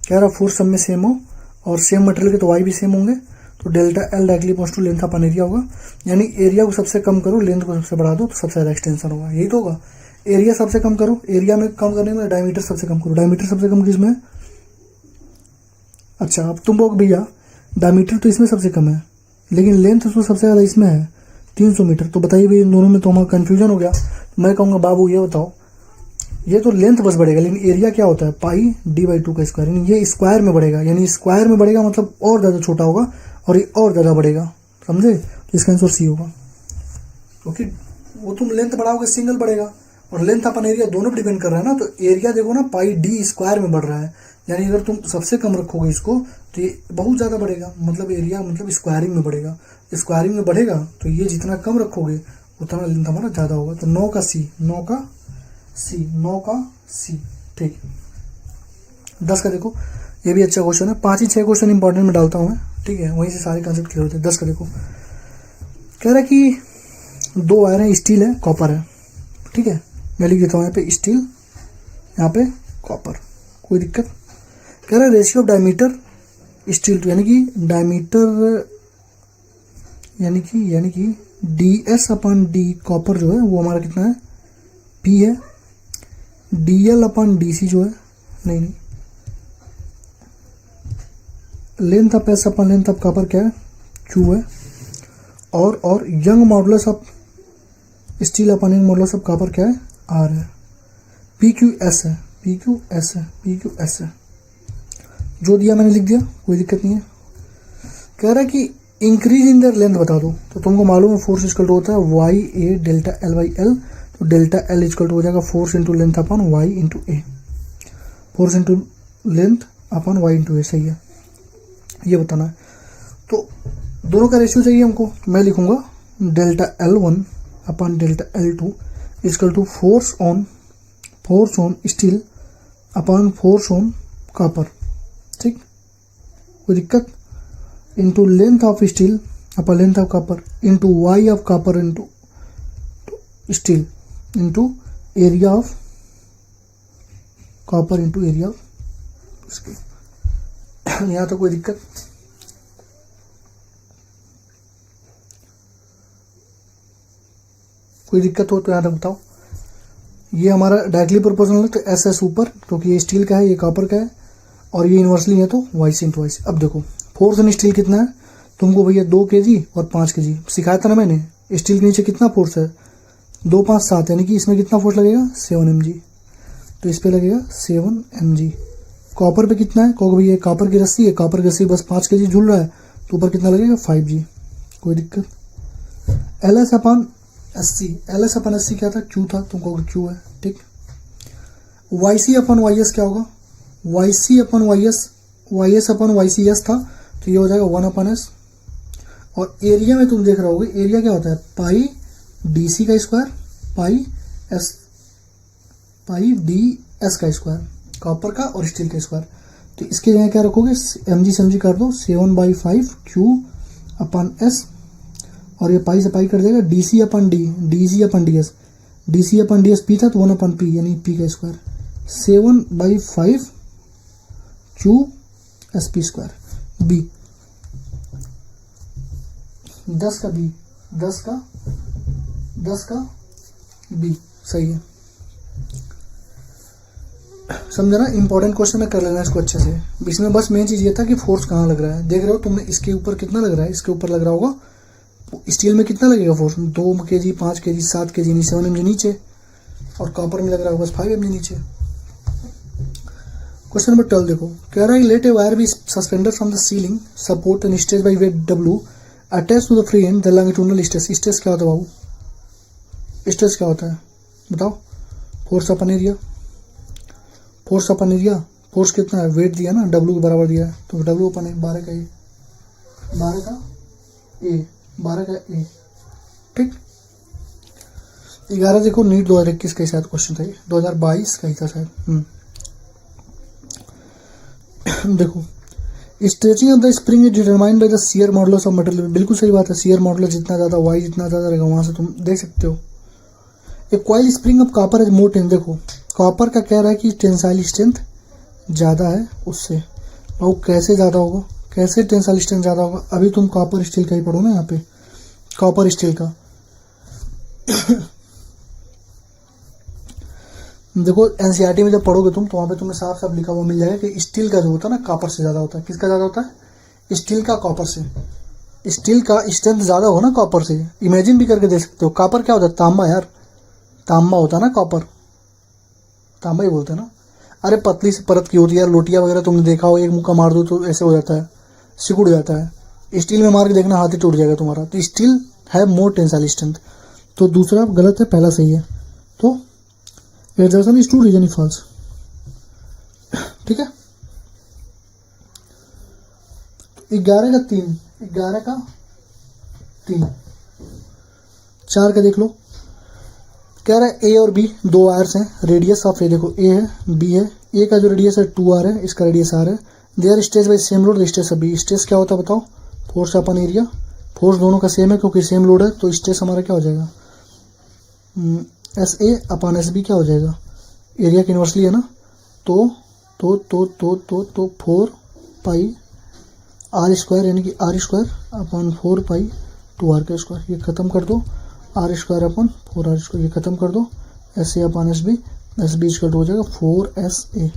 कह रहा फोर्स सब में सेम हो और सेम मटेरियल के तो वाई भी सेम होंगे, तो delta L directly equals to length upon area होगा। यानी एरिया को सबसे कम करो, लेंथ को सबसे बढ़ा दो, तो सबसे ज़्यादा एक्सटेंशन होगा, यही तो होगा। एरिया सबसे कम करो, एरिया में कम करने में डायमीटर सबसे कम करो, डायमीटर सबसे कम किसमें है, अच्छा अब तुम लोग भैया डायमीटर तो इसमें सबसे कम है लेकिन लेंथ उसमें सबसे ज़्यादा इसमें है 300 मीटर। तो बताइए भाई इन दोनों में तो हमारा कन्फ्यूजन हो गया। मैं कहूँगा बाबू ये बताओ, ये तो लेंथ बस बढ़ेगा लेकिन एरिया क्या होता है, पाई डी बाई 2 का स्क्वायर, यानी ये स्क्वायर में बढ़ेगा, यानी स्क्वायर में बढ़ेगा मतलब और ज़्यादा छोटा होगा और ये और ज़्यादा बढ़ेगा, समझे। तो इसका आंसर सी होगा, क्योंकि वो तुम लेंथ बढ़ाओगे सिंगल बढ़ेगा और लेंथ अपन एरिया दोनों पर डिपेंड कर रहा है ना। तो एरिया देखो ना पाई डी स्क्वायर में बढ़ रहा है, यानी अगर तुम सबसे कम रखोगे इसको तो ये बहुत ज़्यादा बढ़ेगा, मतलब एरिया मतलब स्क्वायरिंग में बढ़ेगा, स्क्वायरिंग में बढ़ेगा तो ये जितना कम रखोगे उतना लेंथ हमारा ज़्यादा होगा। तो 9 का सी, ठीक। 10 का देखो, ये भी अच्छा क्वेश्चन है, 5 ही 6 क्वेश्चन इंपॉर्टेंट में डालता हूँ मैं, ठीक है, वहीं से सारे कॉन्सेप्ट क्लियर होते हैं। 10 का देखो, कह रहा है कि 2 वायर हैं, स्टील है कॉपर है, ठीक है, मैं लिख देता हूँ यहाँ पे स्टील, यहाँ पे कॉपर, कोई दिक्कत। कह रहा है ratio of diameter steel to, यानी कि डायमीटर यानी कि D S upon D copper जो है वो हमारा कितना है, पी है, D L upon D C जो है नहीं length of S upon length of copper क्या है, क्यू है, और Young modulus of steel upon Young modulus of copper क्या है, आर है, पी क्यू एस है, जो दिया मैंने लिख दिया, कोई दिक्कत नहीं है। कह रहा है कि इंक्रीज इन देयर लेंथ बता दो, तो तुमको मालूम है फोर्स इक्वल टू होता है Y A delta L by L, तो डेल्टा एल इक्वल टू हो जाएगा force into length upon Y into A, force into length upon Y into A, सही है, ये बताना है। तो दोनों का रेशियो चाहिए हमको, मैं लिखूंगा delta L one upon delta L two equal to force on steel upon force on copper, ठीक, कोई दिक्कत, into length of steel upon length of copper into Y of copper into steel into area of copper into area of steel. यहाँ तो कोई दिक्कत? कोई दिक्कत हो तो यहाँ तक बताओ। ये हमारा डायरेक्टली प्रोपोर्शनल है तो एस एस ऊपर, क्योंकि ये स्टील का है, ये कॉपर का है, और ये इन्वर्सली है तो वाइस इंटू वाइस। अब देखो फोर्स इन स्टील कितना है तुमको भैया, 2 kg और 5 kg सिखाया था ना मैंने। स्टील के नीचे कितना फोर्स है, 2 5 7, यानी कि इसमें कितना फोर्स लगेगा 7 mg, तो इस पे लगेगा 7 mg। कॉपर पे कितना है, क्योंकि भैया कॉपर की रस्सी है, कॉपर की रस्सी बस 5 kg झूल रहा है, तो ऊपर कितना लगेगा 5g। कोई दिक्कत? LS अपन SC, LS अपन SC क्या था, Q था, तुमको Q है, ठीक। YC अपन YS क्या होगा, YC अपन YS, YS अपन YCS था, तो ये हो जाएगा 1 अपन S। और एरिया में तुम देख रहे होगे, एरिया क्या होता है, पाई DC का स्क्वायर, पाई DS का स्क्वायर, कॉपर का और स्टील का स्क्वायर। तो इसके जगह क्या रखोगे, mg से mg कर दो, 7/5 Q अपन S, और ये पाई से पाई कर देगा DC अपन D, DG अपन DS, DC अपन DS P था तो 1 अपन P, यानी P का square, 7/5 Q SP square B, 10 का B, 10 का B, सही है। समझा ना, इंपॉर्टेंट क्वेश्चन है, कर लेना इसको अच्छे से। इसमें बस मेन चीज़ ये था कि फोर्स कहाँ लग रहा है। देख रहे हो तुमने, इसके ऊपर कितना लग रहा है, इसके ऊपर लग रहा होगा, स्टील में कितना लगेगा force, 2 kg 5 kg 7 kg 7 mg नीचे, और कॉपर में लग रहा होगा 5 mg नीचे। क्वेश्चन नंबर 12 देखो, कह रहा है let a wire be suspended from the ceiling, support and stretch by weight W attach to the free end the longitudinal stress. Stress क्या होता है बाबू, स्ट्रेस क्या होता है बताओ? Force upon area, force upon area, force कितना है, वेट दिया ना, W के बराबर दिया है, तो W अपन है 12 का A, 12 का A, ठीक। 11 देखो, नीट 2021 का शायद क्वेश्चन था, 2022 का ही था शायद। देखो, stretching of the spring is determined by the shear modulus of material. बिल्कुल सही बात है, शियर मॉडुलस जितना ज़्यादा, वाई जितना ज़्यादा रहेगा, वहाँ से तुम देख सकते हो। A coil spring of copper is more ten, देखो कॉपर का कह रहा है कि टेंसाइल स्ट्रेंथ ज़्यादा है उससे, और कैसे ज़्यादा होगा, कैसे टेंसाइल स्ट्रेंथ ज़्यादा होगा, अभी तुम कॉपर स्टील का ही पढ़ो ना, यहाँ पे कॉपर स्टील का। देखो एनसीईआरटी में जब पढ़ोगे तुम, तो वहाँ पे तुम्हें साफ साफ लिखा हुआ मिल जाएगा कि स्टील का जो होता है ना, कॉपर से ज़्यादा होता है। किसका ज़्यादा होता है, स्टील का कॉपर से। स्टील का स्ट्रेंथ ज़्यादा हो ना कॉपर से, इमेजिन भी करके देख सकते हो। कॉपर क्या होता है, तांबा यार, तांबा होता है ना कॉपर, तांबा ही बोलते हैं ना। अरे पतली सी परत की होती है यार, लोटिया वगैरह तुमने देखा हो, एक मुक्का मार दो तो ऐसे हो जाता है, सिकुड़ जाता है। स्टील में मार के देखना, हाथ ही टूट जाएगा तुम्हारा। तो स्टील है मोर टेंसाइल स्ट्रेंथ, तो दूसरा गलत है, पहला सही है। तो assertion is true, reason is false, ठीक है। 11 का 3, 11 का 3, 4 का देख लो। कह रहा है ए और बी 2 वायर्स हैं, रेडियस ऑफ ए देखो ए है बी है, ए का जो रेडियस है 2r है, इसका रेडियस r है। They are stretch by same load, stress है बी। स्ट्रेस क्या होता है बताओ, फोर्स अपन एरिया, फोर्स दोनों का सेम है क्योंकि सेम लोड है, तो स्ट्रेस हमारा क्या हो जाएगा, S A upon S B क्या हो जाएगा, एरिया की इन्वर्सली है ना, तो 4 पाई आर स्क्वायर, यानी कि are square upon 4 pi 2r का स्क्वायर। ये खत्म कर दो, are square upon 4r square, ये खत्म कर दो, S A upon S B square हो जाएगा 4sa,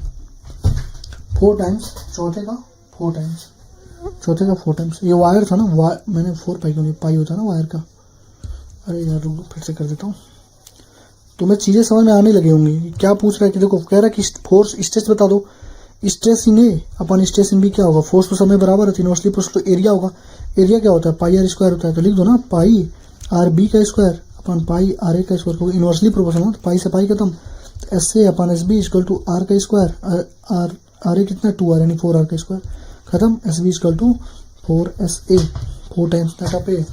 4 टाइम्स चौथे का 4 टाइम्स, चौथे का 4 टाइम्स। ये वायर था ना, मैंने 4 पाई क्यों नहीं, पाई होता है ना वायर का। अरे यार रुको, फिर से कर देता हूँ, तुम्हें चीज़ें समझ में आने लगी होंगी। क्या पूछ रहा है कि देखो, कह रहा है कि फोर्स स्ट्रेस बता दो, stress in A upon stress in B क्या होगा, फोर्स तो समय बराबर है, इनवर्सली फोर्स तो एरिया होगा। एरिया क्या होता है, पाई आर स्क्वायर होता है, तो लिख दो ना पाई आर बी का square upon pi R A का स्क्वायर, क्योंकि इनवर्सली प्रोपोर्शनल है, तो पाई से पाई खत्म, S A upon S B equal to R का स्क्वायर, आर ए कितना 2r यानी 4r का स्क्वायर, खत्म, S B equal to 4sa, 4 times that of A.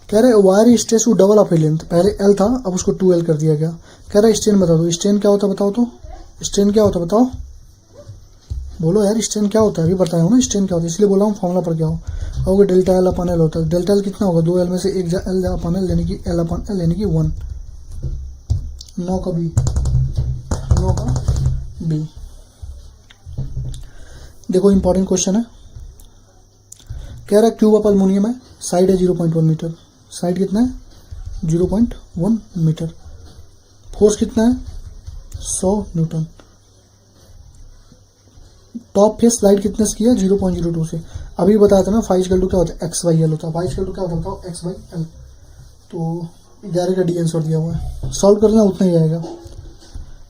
कह रहे wire stress to double of a length, पहले L था अब उसको 2l कर दिया गया। कह रहा है स्ट्रेन बता दो, स्ट्रेन क्या होता है बताओ, तो स्ट्रेन क्या होता है बताओ, बोलो यार स्ट्रेन क्या होता है, अभी बताया हो ना स्ट्रेन क्या होता है, इसलिए बोला हूँ फॉर्मुला पर क्या हो, कहोगे डेल्टा एल अपन एल होता है। डेल्टा एल कितना होगा, 2l में से एक एल अपन एल यानी कि एल अपन एल यानी कि 1, 9 का बी, 9 का बी। देखो इंपॉर्टेंट क्वेश्चन है, कह रहा है क्यूब ऑफ अल्मोनियम है, साइड है 0.1 मीटर, साइड कितना है 0.1 मीटर, फोर्स कितना है 100 न्यूटन, टॉप फेस स्लाइड कितने से किया 0.02 से। अभी बताया था ना फाइव इक्वल टू क्या होता है x/l होता है, फाइव इक्वल टू क्या होता है x/l। तो 11 का डी आंसर दिया हुआ है, सॉल्व करना उतना ही आएगा।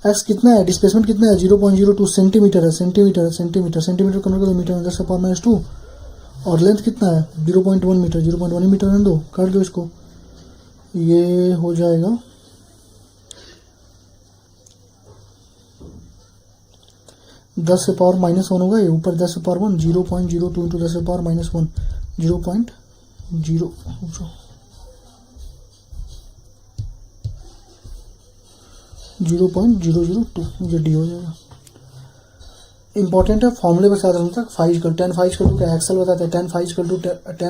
x कितना है, डिस्प्लेसमेंट कितना है 0.02 सेंटीमीटर है, सेंटीमीटर कन्वर्ट कर मीटर में 10⁻², और लेंथ कितना है 0.1 मीटर, 0.1 मीटर रहने दो, कर दो इसको, ये हो जाएगा 10⁻⁻1 होगा, ये ऊपर 10⁻1, 0.02 इंटू 10⁻⁻1 0.0 0.002, ये डी हो जाएगा। इंपॉर्टेंट है, फॉर्मूले पर साथ तक फाइव tan फाइव क्या एक्सएल बताता है, tan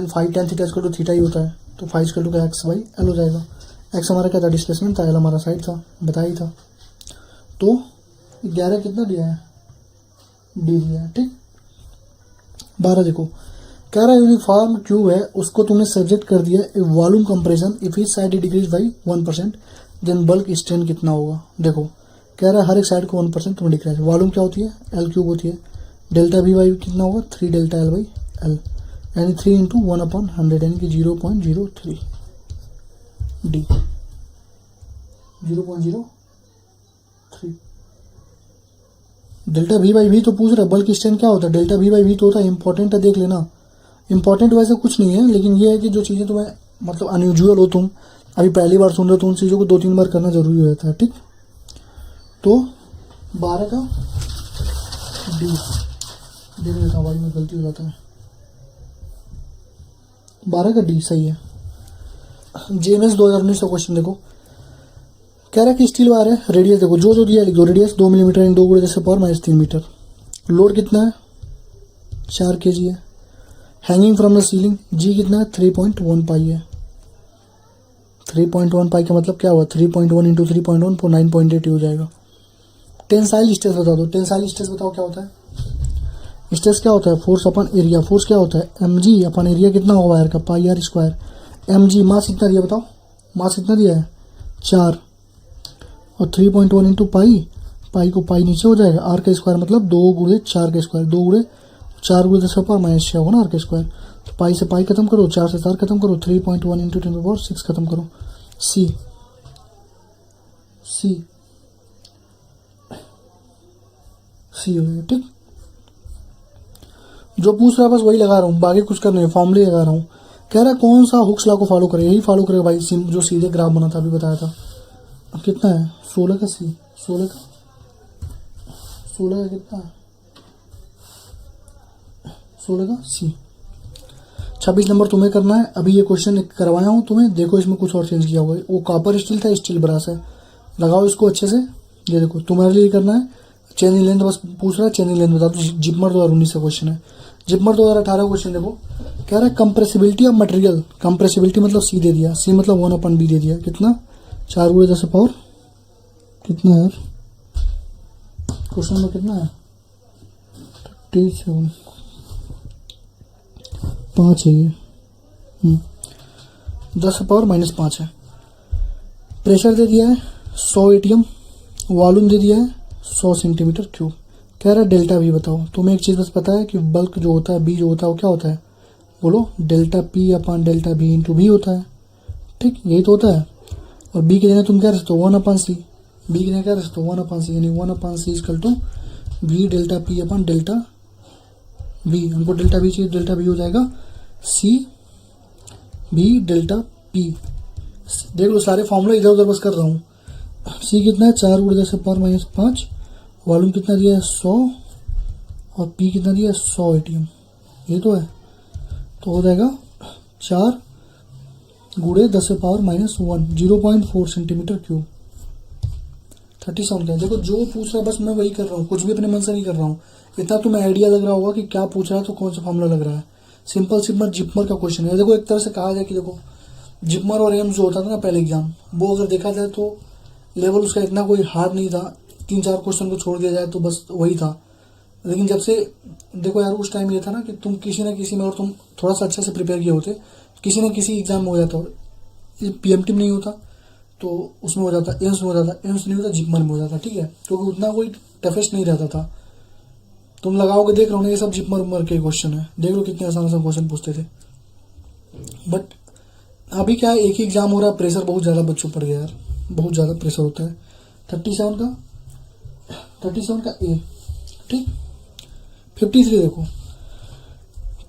five tan theta theta ही होता है, तो फाइव का x/l हो जाएगा। x हमारा क्या था डिस्प्लेसमेंट था, l हमारा साइड था, बताया ही था। तो 11 कितना दिया है डी दिया है, ठीक। 12 देखो, कह रहा है यूनिफॉर्म क्यूब है, उसको तुमने सब्जेक्ट कर दिया volume compression, if each side decrease by 1% then bulk strain कितना होगा। देखो कह रहा है हर एक साइड को 1% तुम्हें डिक्रीज, वॉल्यूम क्या होती है एल क्यूब होती है, डेल्टा वी बाई कितना होगा 3 डेल्टा एल बाई एल, यानी 3 इंटू 1/100 यानी कि 0.03 D 0.03। Delta V by V तो पूछ रहा है, बल्क स्ट्रेन क्या होता है, डेल्टा वी बाई वी तो होता है, इंपॉर्टेंट है देख लेना। इंपॉर्टेंट वैसे कुछ नहीं है, लेकिन ये है कि जो चीज़ें तुम्हें मतलब अनयूजुअल हो, तुम अभी पहली बार सुन रहे हो, तो उन चीज़ों को 2-3 बार करना जरूरी हो जाता है, ठीक। तो 12 का डी देख लेता हूँ भाई, में गलती हो जाता है, 12 का डी सही है। जेएमएस 2019 का क्वेश्चन देखो, कह रहा है कि स्टील वायर है, रेडियस देखो जो दिया लिख दो, radius 2 millimetre in 2 × 10⁻³ metre, load कितना है 4 kg है, hanging from the ceiling g कितना है 3.1 पाई है, 3.1 पाई का मतलब क्या हुआ 3.1 इंटू 3.1 for 9.8 हो जाएगा। टेंसाइल स्ट्रेस बता दो, टेंसाइल स्ट्रेस बताओ क्या होता है, स्ट्रेस क्या होता है फोर्स अपॉन एरिया, फोर्स क्या होता है mg अपॉन एरिया कितना होगा वायर का πr², mg मास कितना दिया बताओ, मास कितना दिया है 4, और 3.1 इंटू पाई को पाई नीचे हो जाएगा, आर का स्क्वायर मतलब 2 × 4 का स्क्वायर, 2 × 4 × 10⁻⁻6 होगा ना आर का स्क्वायर, तो पाई से पाई खत्म करो, 4 से 4 खत्म करो, 3.1 इंटू 10⁻6 खत्म करो, सी हो जाएगा, ठीक। जो पूछ रहा है बस वही लगा रहा हूँ, बाकी कुछ कर नहीं, फॉर्मूले लगा रहा हूँ। कह रहा है कौन सा हुक्स लॉ को फॉलो करे, यही फॉलो करेगा भाई, जो सीधे ग्राफ बना था अभी बताया था। अब कितना है 16 का सी, 16 का कितना है 16 का सी। 26 नंबर तुम्हें करना है, अभी ये क्वेश्चन करवाया हूँ तुम्हें, देखो इसमें कुछ और चेंज किया हुआ है, वो कॉपर स्टील था, स्टील ब्रास है, लगाओ इसको अच्छे से। ये देखो तुम्हारे लिए करना है, चेन इन लेंथ बस पूछ रहा है, चेन इन लेंथ बता दो, जिपमर 2019 का क्वेश्चन है। जिपमर 2018 क्वेश्चन देखो, कह रहा है कंप्रेसिबिलिटी ऑफ मटेरियल, कंप्रेसिबिलिटी मतलब सी दे दिया, सी मतलब 1/b दे दिया, कितना 4 × 10 पावर कितना है क्वेश्चन में कितना है 37 5 है ये 10⁻⁻5 है। प्रेशर दे दिया है 100 atm, वॉल्यूम दे दिया है 100 सेंटीमीटर क्यूब। कह रहा है डेल्टा वी बताओ, तुम्हें एक चीज़ बस पता है कि बल्क जो होता है बी जो होता है वो क्या होता है, बोलो delta P upon delta B into B होता है, ठीक यही तो होता है। और बी के जगह तुम क्या रख सकते हो 1/c, बी के जगह क्या रख सकते हो 1/c, यानी 1/c equal to V delta P upon delta B, हमको डेल्टा बी चाहिए, डेल्टा बी हो जाएगा सी बी डेल्टा पी। देख लो सारे फॉर्मूले इधर उधर बस कर रहा हूँ। सी कितना है 4 × 10⁻⁻5, वॉल्यूम कितना दिया है 100, और पी कितना दिया है 100 atm, ये तो है, तो हो जाएगा 4 × 10⁻⁻1 0.4 सेंटीमीटर क्यूब। 37 का देखो जो पूछ रहा है बस मैं वही कर रहा हूँ, कुछ भी अपने मन से नहीं कर रहा हूँ। इतना तुम्हें आइडिया लग रहा होगा कि क्या पूछ रहा है, तो कौन सा फॉर्मूला लग रहा है। सिंपल जिपमर का क्वेश्चन है। देखो एक तरह से कहा जाए कि देखो जिपमर और एम्स जो होता था ना पहले एग्जाम, वो अगर देखा जाए तो लेवल उसका इतना कोई हार्ड नहीं था, 3-4 क्वेश्चन को छोड़ दिया जाए तो बस वही था। लेकिन जब से देखो यार, उस टाइम ये था ना कि तुम किसी ना किसी में, और तुम थोड़ा सा अच्छे से प्रिपेयर किए होते, किसी न किसी एग्जाम में हो जाता। पीएमटी में नहीं होता तो उसमें हो जाता, एम्स में हो जाता, एम्स नहीं होता जिपमर में हो जाता, ठीक है, क्योंकि उतना कोई टफेस्ट नहीं रहता था। तुम लगाओगे, देख रहे हो ना, ये सब जिपमर उमर के क्वेश्चन है, देख लो कितने आसान आसान क्वेश्चन पूछते थे। बट अभी क्या है, एक ही एग्जाम हो रहा है, प्रेशर बहुत ज़्यादा बच्चों पर गया यार, बहुत ज़्यादा प्रेशर होता है। 37 का ए, ठीक। 53 देखो,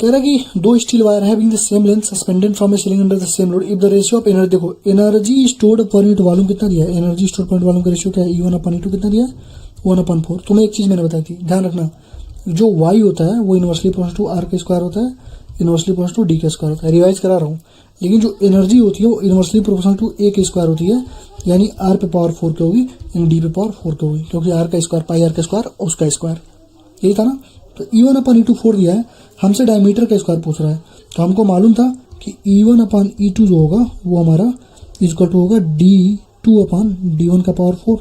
कह रहा कि दो steel wire having the same length suspended from a ceiling under the same load if the ratio of energy, देखो energy stored per unit volume कितना दिया है, energy stored per unit volume का रेशियो क्या है, E1/E2 कितना दिया है, 1/4। तुम्हें एक चीज़ मैंने बताई थी, ध्यान रखना, जो वाई होता है वो इनवर्सली प्रोपोर्शनल टू आर के स्क्वायर होता है, इनवर्सली प्रोपोर्शनल टू डी के स्क्वायर होता है। रिवाइज करा रहा हूँ, लेकिन जो एनर्जी होती है वो इनवर्सली प्रोपोर्शनल टू ए के स्क्वायर होती है, यानी आर पे पावर 4 की होगी, यानी डी पे पावर 4 की होगी, क्योंकि आर का स्क्वायर पाई आर का स्क्वायर उसका स्क्वायर, यही था ना। तो E1/E2 4 दिया है, हमसे डायमीटर का स्क्वायर पूछ रहा है, तो हमको मालूम था कि E1/E2 जो होगा वो हमारा इक्वल टू होगा D2/D1 का पावर 4,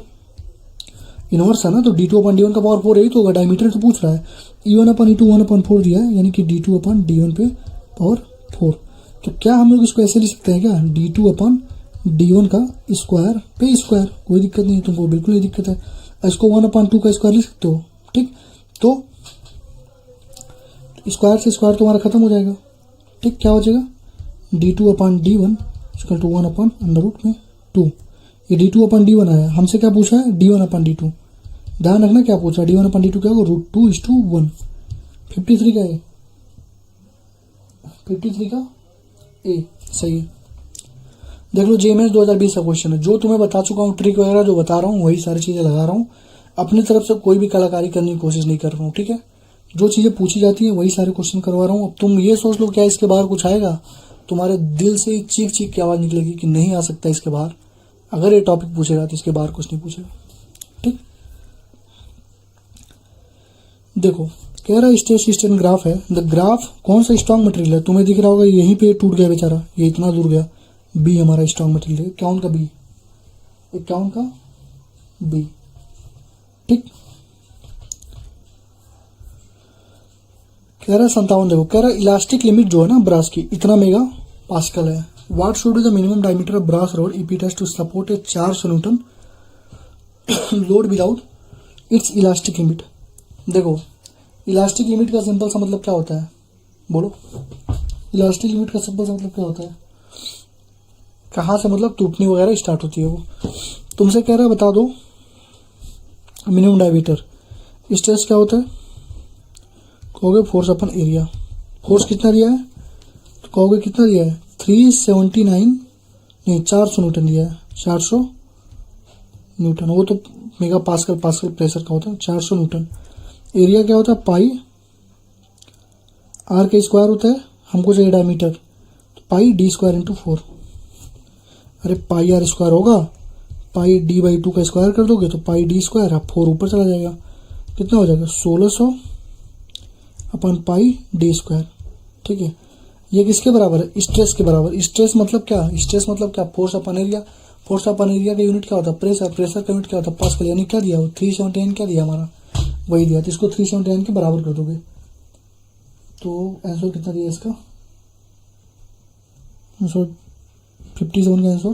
इनवर्स है ना, तो D2/D1 का पावर 4 यही तो होगा, डायमीटर तो पूछ रहा है। E1/E2 1/4 दिया है, यानी कि D2/D1 पे पावर 4। तो क्या हम लोग इसको ऐसे लिख सकते हैं क्या, D2/D1 का स्क्वायर पे स्क्वायर, कोई दिक्कत नहीं है, तुमको बिल्कुल नहीं दिक्कत है। इसको 1/2 का स्क्वायर लिख सकते हो, ठीक। तो स्क्वायर से स्क्वायर तुम्हारा खत्म हो जाएगा, ठीक। क्या हो जाएगा, D2/D1 इक्वल टू 1/√2। ये D2/D1 आया, हमसे क्या पूछा है, D1/D2। ध्यान रखना क्या पूछा, D1/D2 क्या होगा, √2:1। 53 का ए, 53 का ए सही है। देख लो, JMS 2020 का क्वेश्चन है, जो तुम्हें बता चुका हूँ, ट्रिक वगैरह जो बता रहा हूँ वही सारी चीज़ें लगा रहा हूँ, अपनी तरफ से कोई भी कलाकारी करने की कोशिश नहीं कर रहा हूँ, ठीक है। जो चीज़ें पूछी जाती हैं वही सारे क्वेश्चन करवा रहा हूँ। अब तुम ये सोच लो क्या इसके बाहर कुछ आएगा, तुम्हारे दिल से चीख चीख की आवाज़ निकलेगी कि नहीं आ सकता इसके बाहर। अगर ये टॉपिक पूछेगा तो इसके बाहर कुछ नहीं पूछेगा, ठीक। देखो, कह रहा है स्ट्रेस सिस्टम ग्राफ है, द ग्राफ कौन सा स्ट्रॉन्ग मटेरियल है, तुम्हें दिख रहा होगा यहीं पे टूट गया बेचारा, ये इतना दूर गया, बी हमारा स्ट्रॉन्ग मटेरियल है, 51 का बी, 51 का बी, ठीक। कह रहा है 57, देखो कह रहा है इलास्टिक लिमिट जो है ना ब्रास की, इतना मेगा पास्कल है। What should be the minimum diameter of brass rod if it has to support a 400 newton load without its elastic limit. देखो, इलास्टिक लिमिट का सिंपल सा मतलब क्या होता है, बोलो, इलास्टिक लिमिट का सिंपल सा मतलब क्या होता है, कहाँ से मतलब टूटनी वगैरह स्टार्ट होती है वो। तुमसे कह रहा है बता दो मिनिमम डायमीटर, स्ट्रेस क्या होता है, कहोगे फोर्स अपन एरिया, फोर्स कितना दिया है, तो कहोगे कितना दिया है, 379 नहीं 400 न्यूटन दिया है, 400 न्यूटन, वो तो मेगा पास्कल, पास्कल प्रेशर का होता है, 400 न्यूटन। एरिया क्या होता है, पाई आर का स्क्वायर होता है, हमको चाहिए डायमीटर, तो पाई डी स्क्वायर इंटू 4। अरे पाई आर स्क्वायर होगा, पाई D/2 का स्क्वायर कर दोगे तो पाई डी स्क्वायर, अब 4 ऊपर चला जाएगा, कितना हो जाएगा 1600 अपन पाई डी स्क्वायर, ठीक है। ये किसके बराबर है, स्ट्रेस के बराबर। स्ट्रेस मतलब क्या, स्ट्रेस मतलब क्या, force upon area. Force upon area का यूनिट क्या होता है, प्रेशर, प्रेशर का यूनिट क्या होता है, पास्कल, यानी क्या दिया वो 379 क्या दिया हमारा, वही दिया, तो इसको 379 के बराबर कर दोगे, तो आंसर कितना दिया इसका, आंसर 57 का आंसर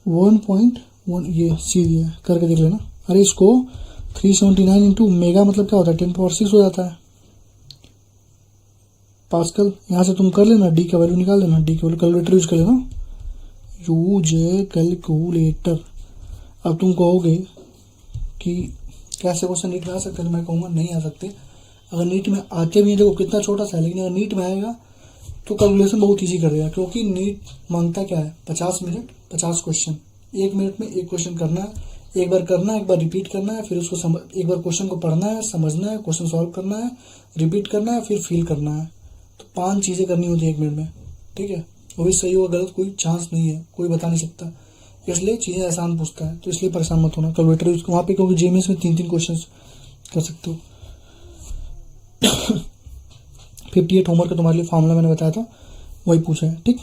1.1, ये सी दिया है, करके देख लेना। अरे इसको 379 इंटू मेगा मतलब क्या होता है, 10⁻6 हो जाता है पास्कल। यहाँ से तुम कर लेना, डी का वैल्यू निकाल लेना, डी का वैल्यू कैलकुलेटर यूज कर लेना, यूज कैलकुलेटर। अब तुम कहोगे कि कैसे क्वेश्चन नीट में आ सकते हैं, तो मैं कहूँगा नहीं आ सकते। अगर नीट में आते भी हैं, देखो कितना छोटा सा है, लेकिन अगर नीट में आएगा तो कैलकुलेशन बहुत ईजी कर देगा, क्योंकि नीट मांगता क्या है, 50 मिनट 50 क्वेश्चन, 1 मिनट में एक क्वेश्चन करना है, एक बार करना है, एक बार रिपीट करना है, फिर उसको एक बार क्वेश्चन को पढ़ना है, समझना है, क्वेश्चन सॉल्व करना है, रिपीट करना है, फिर फील करना है। तो 5 चीज़ें करनी होती है 1 मिनट में, ठीक है। वो भी सही होगा गलत कोई चांस नहीं है, कोई बता नहीं सकता, इसलिए चीज़ें आसान पूछता है, तो इसलिए परेशान मत होना कैलकुलेटर यूज वहाँ पे, क्योंकि JMS में 3-3 क्वेश्चन कर सकते हो। 58 होमवर्क का तुम्हारे लिए फॉर्मूला मैंने बताया था, वही पूछा है, ठीक।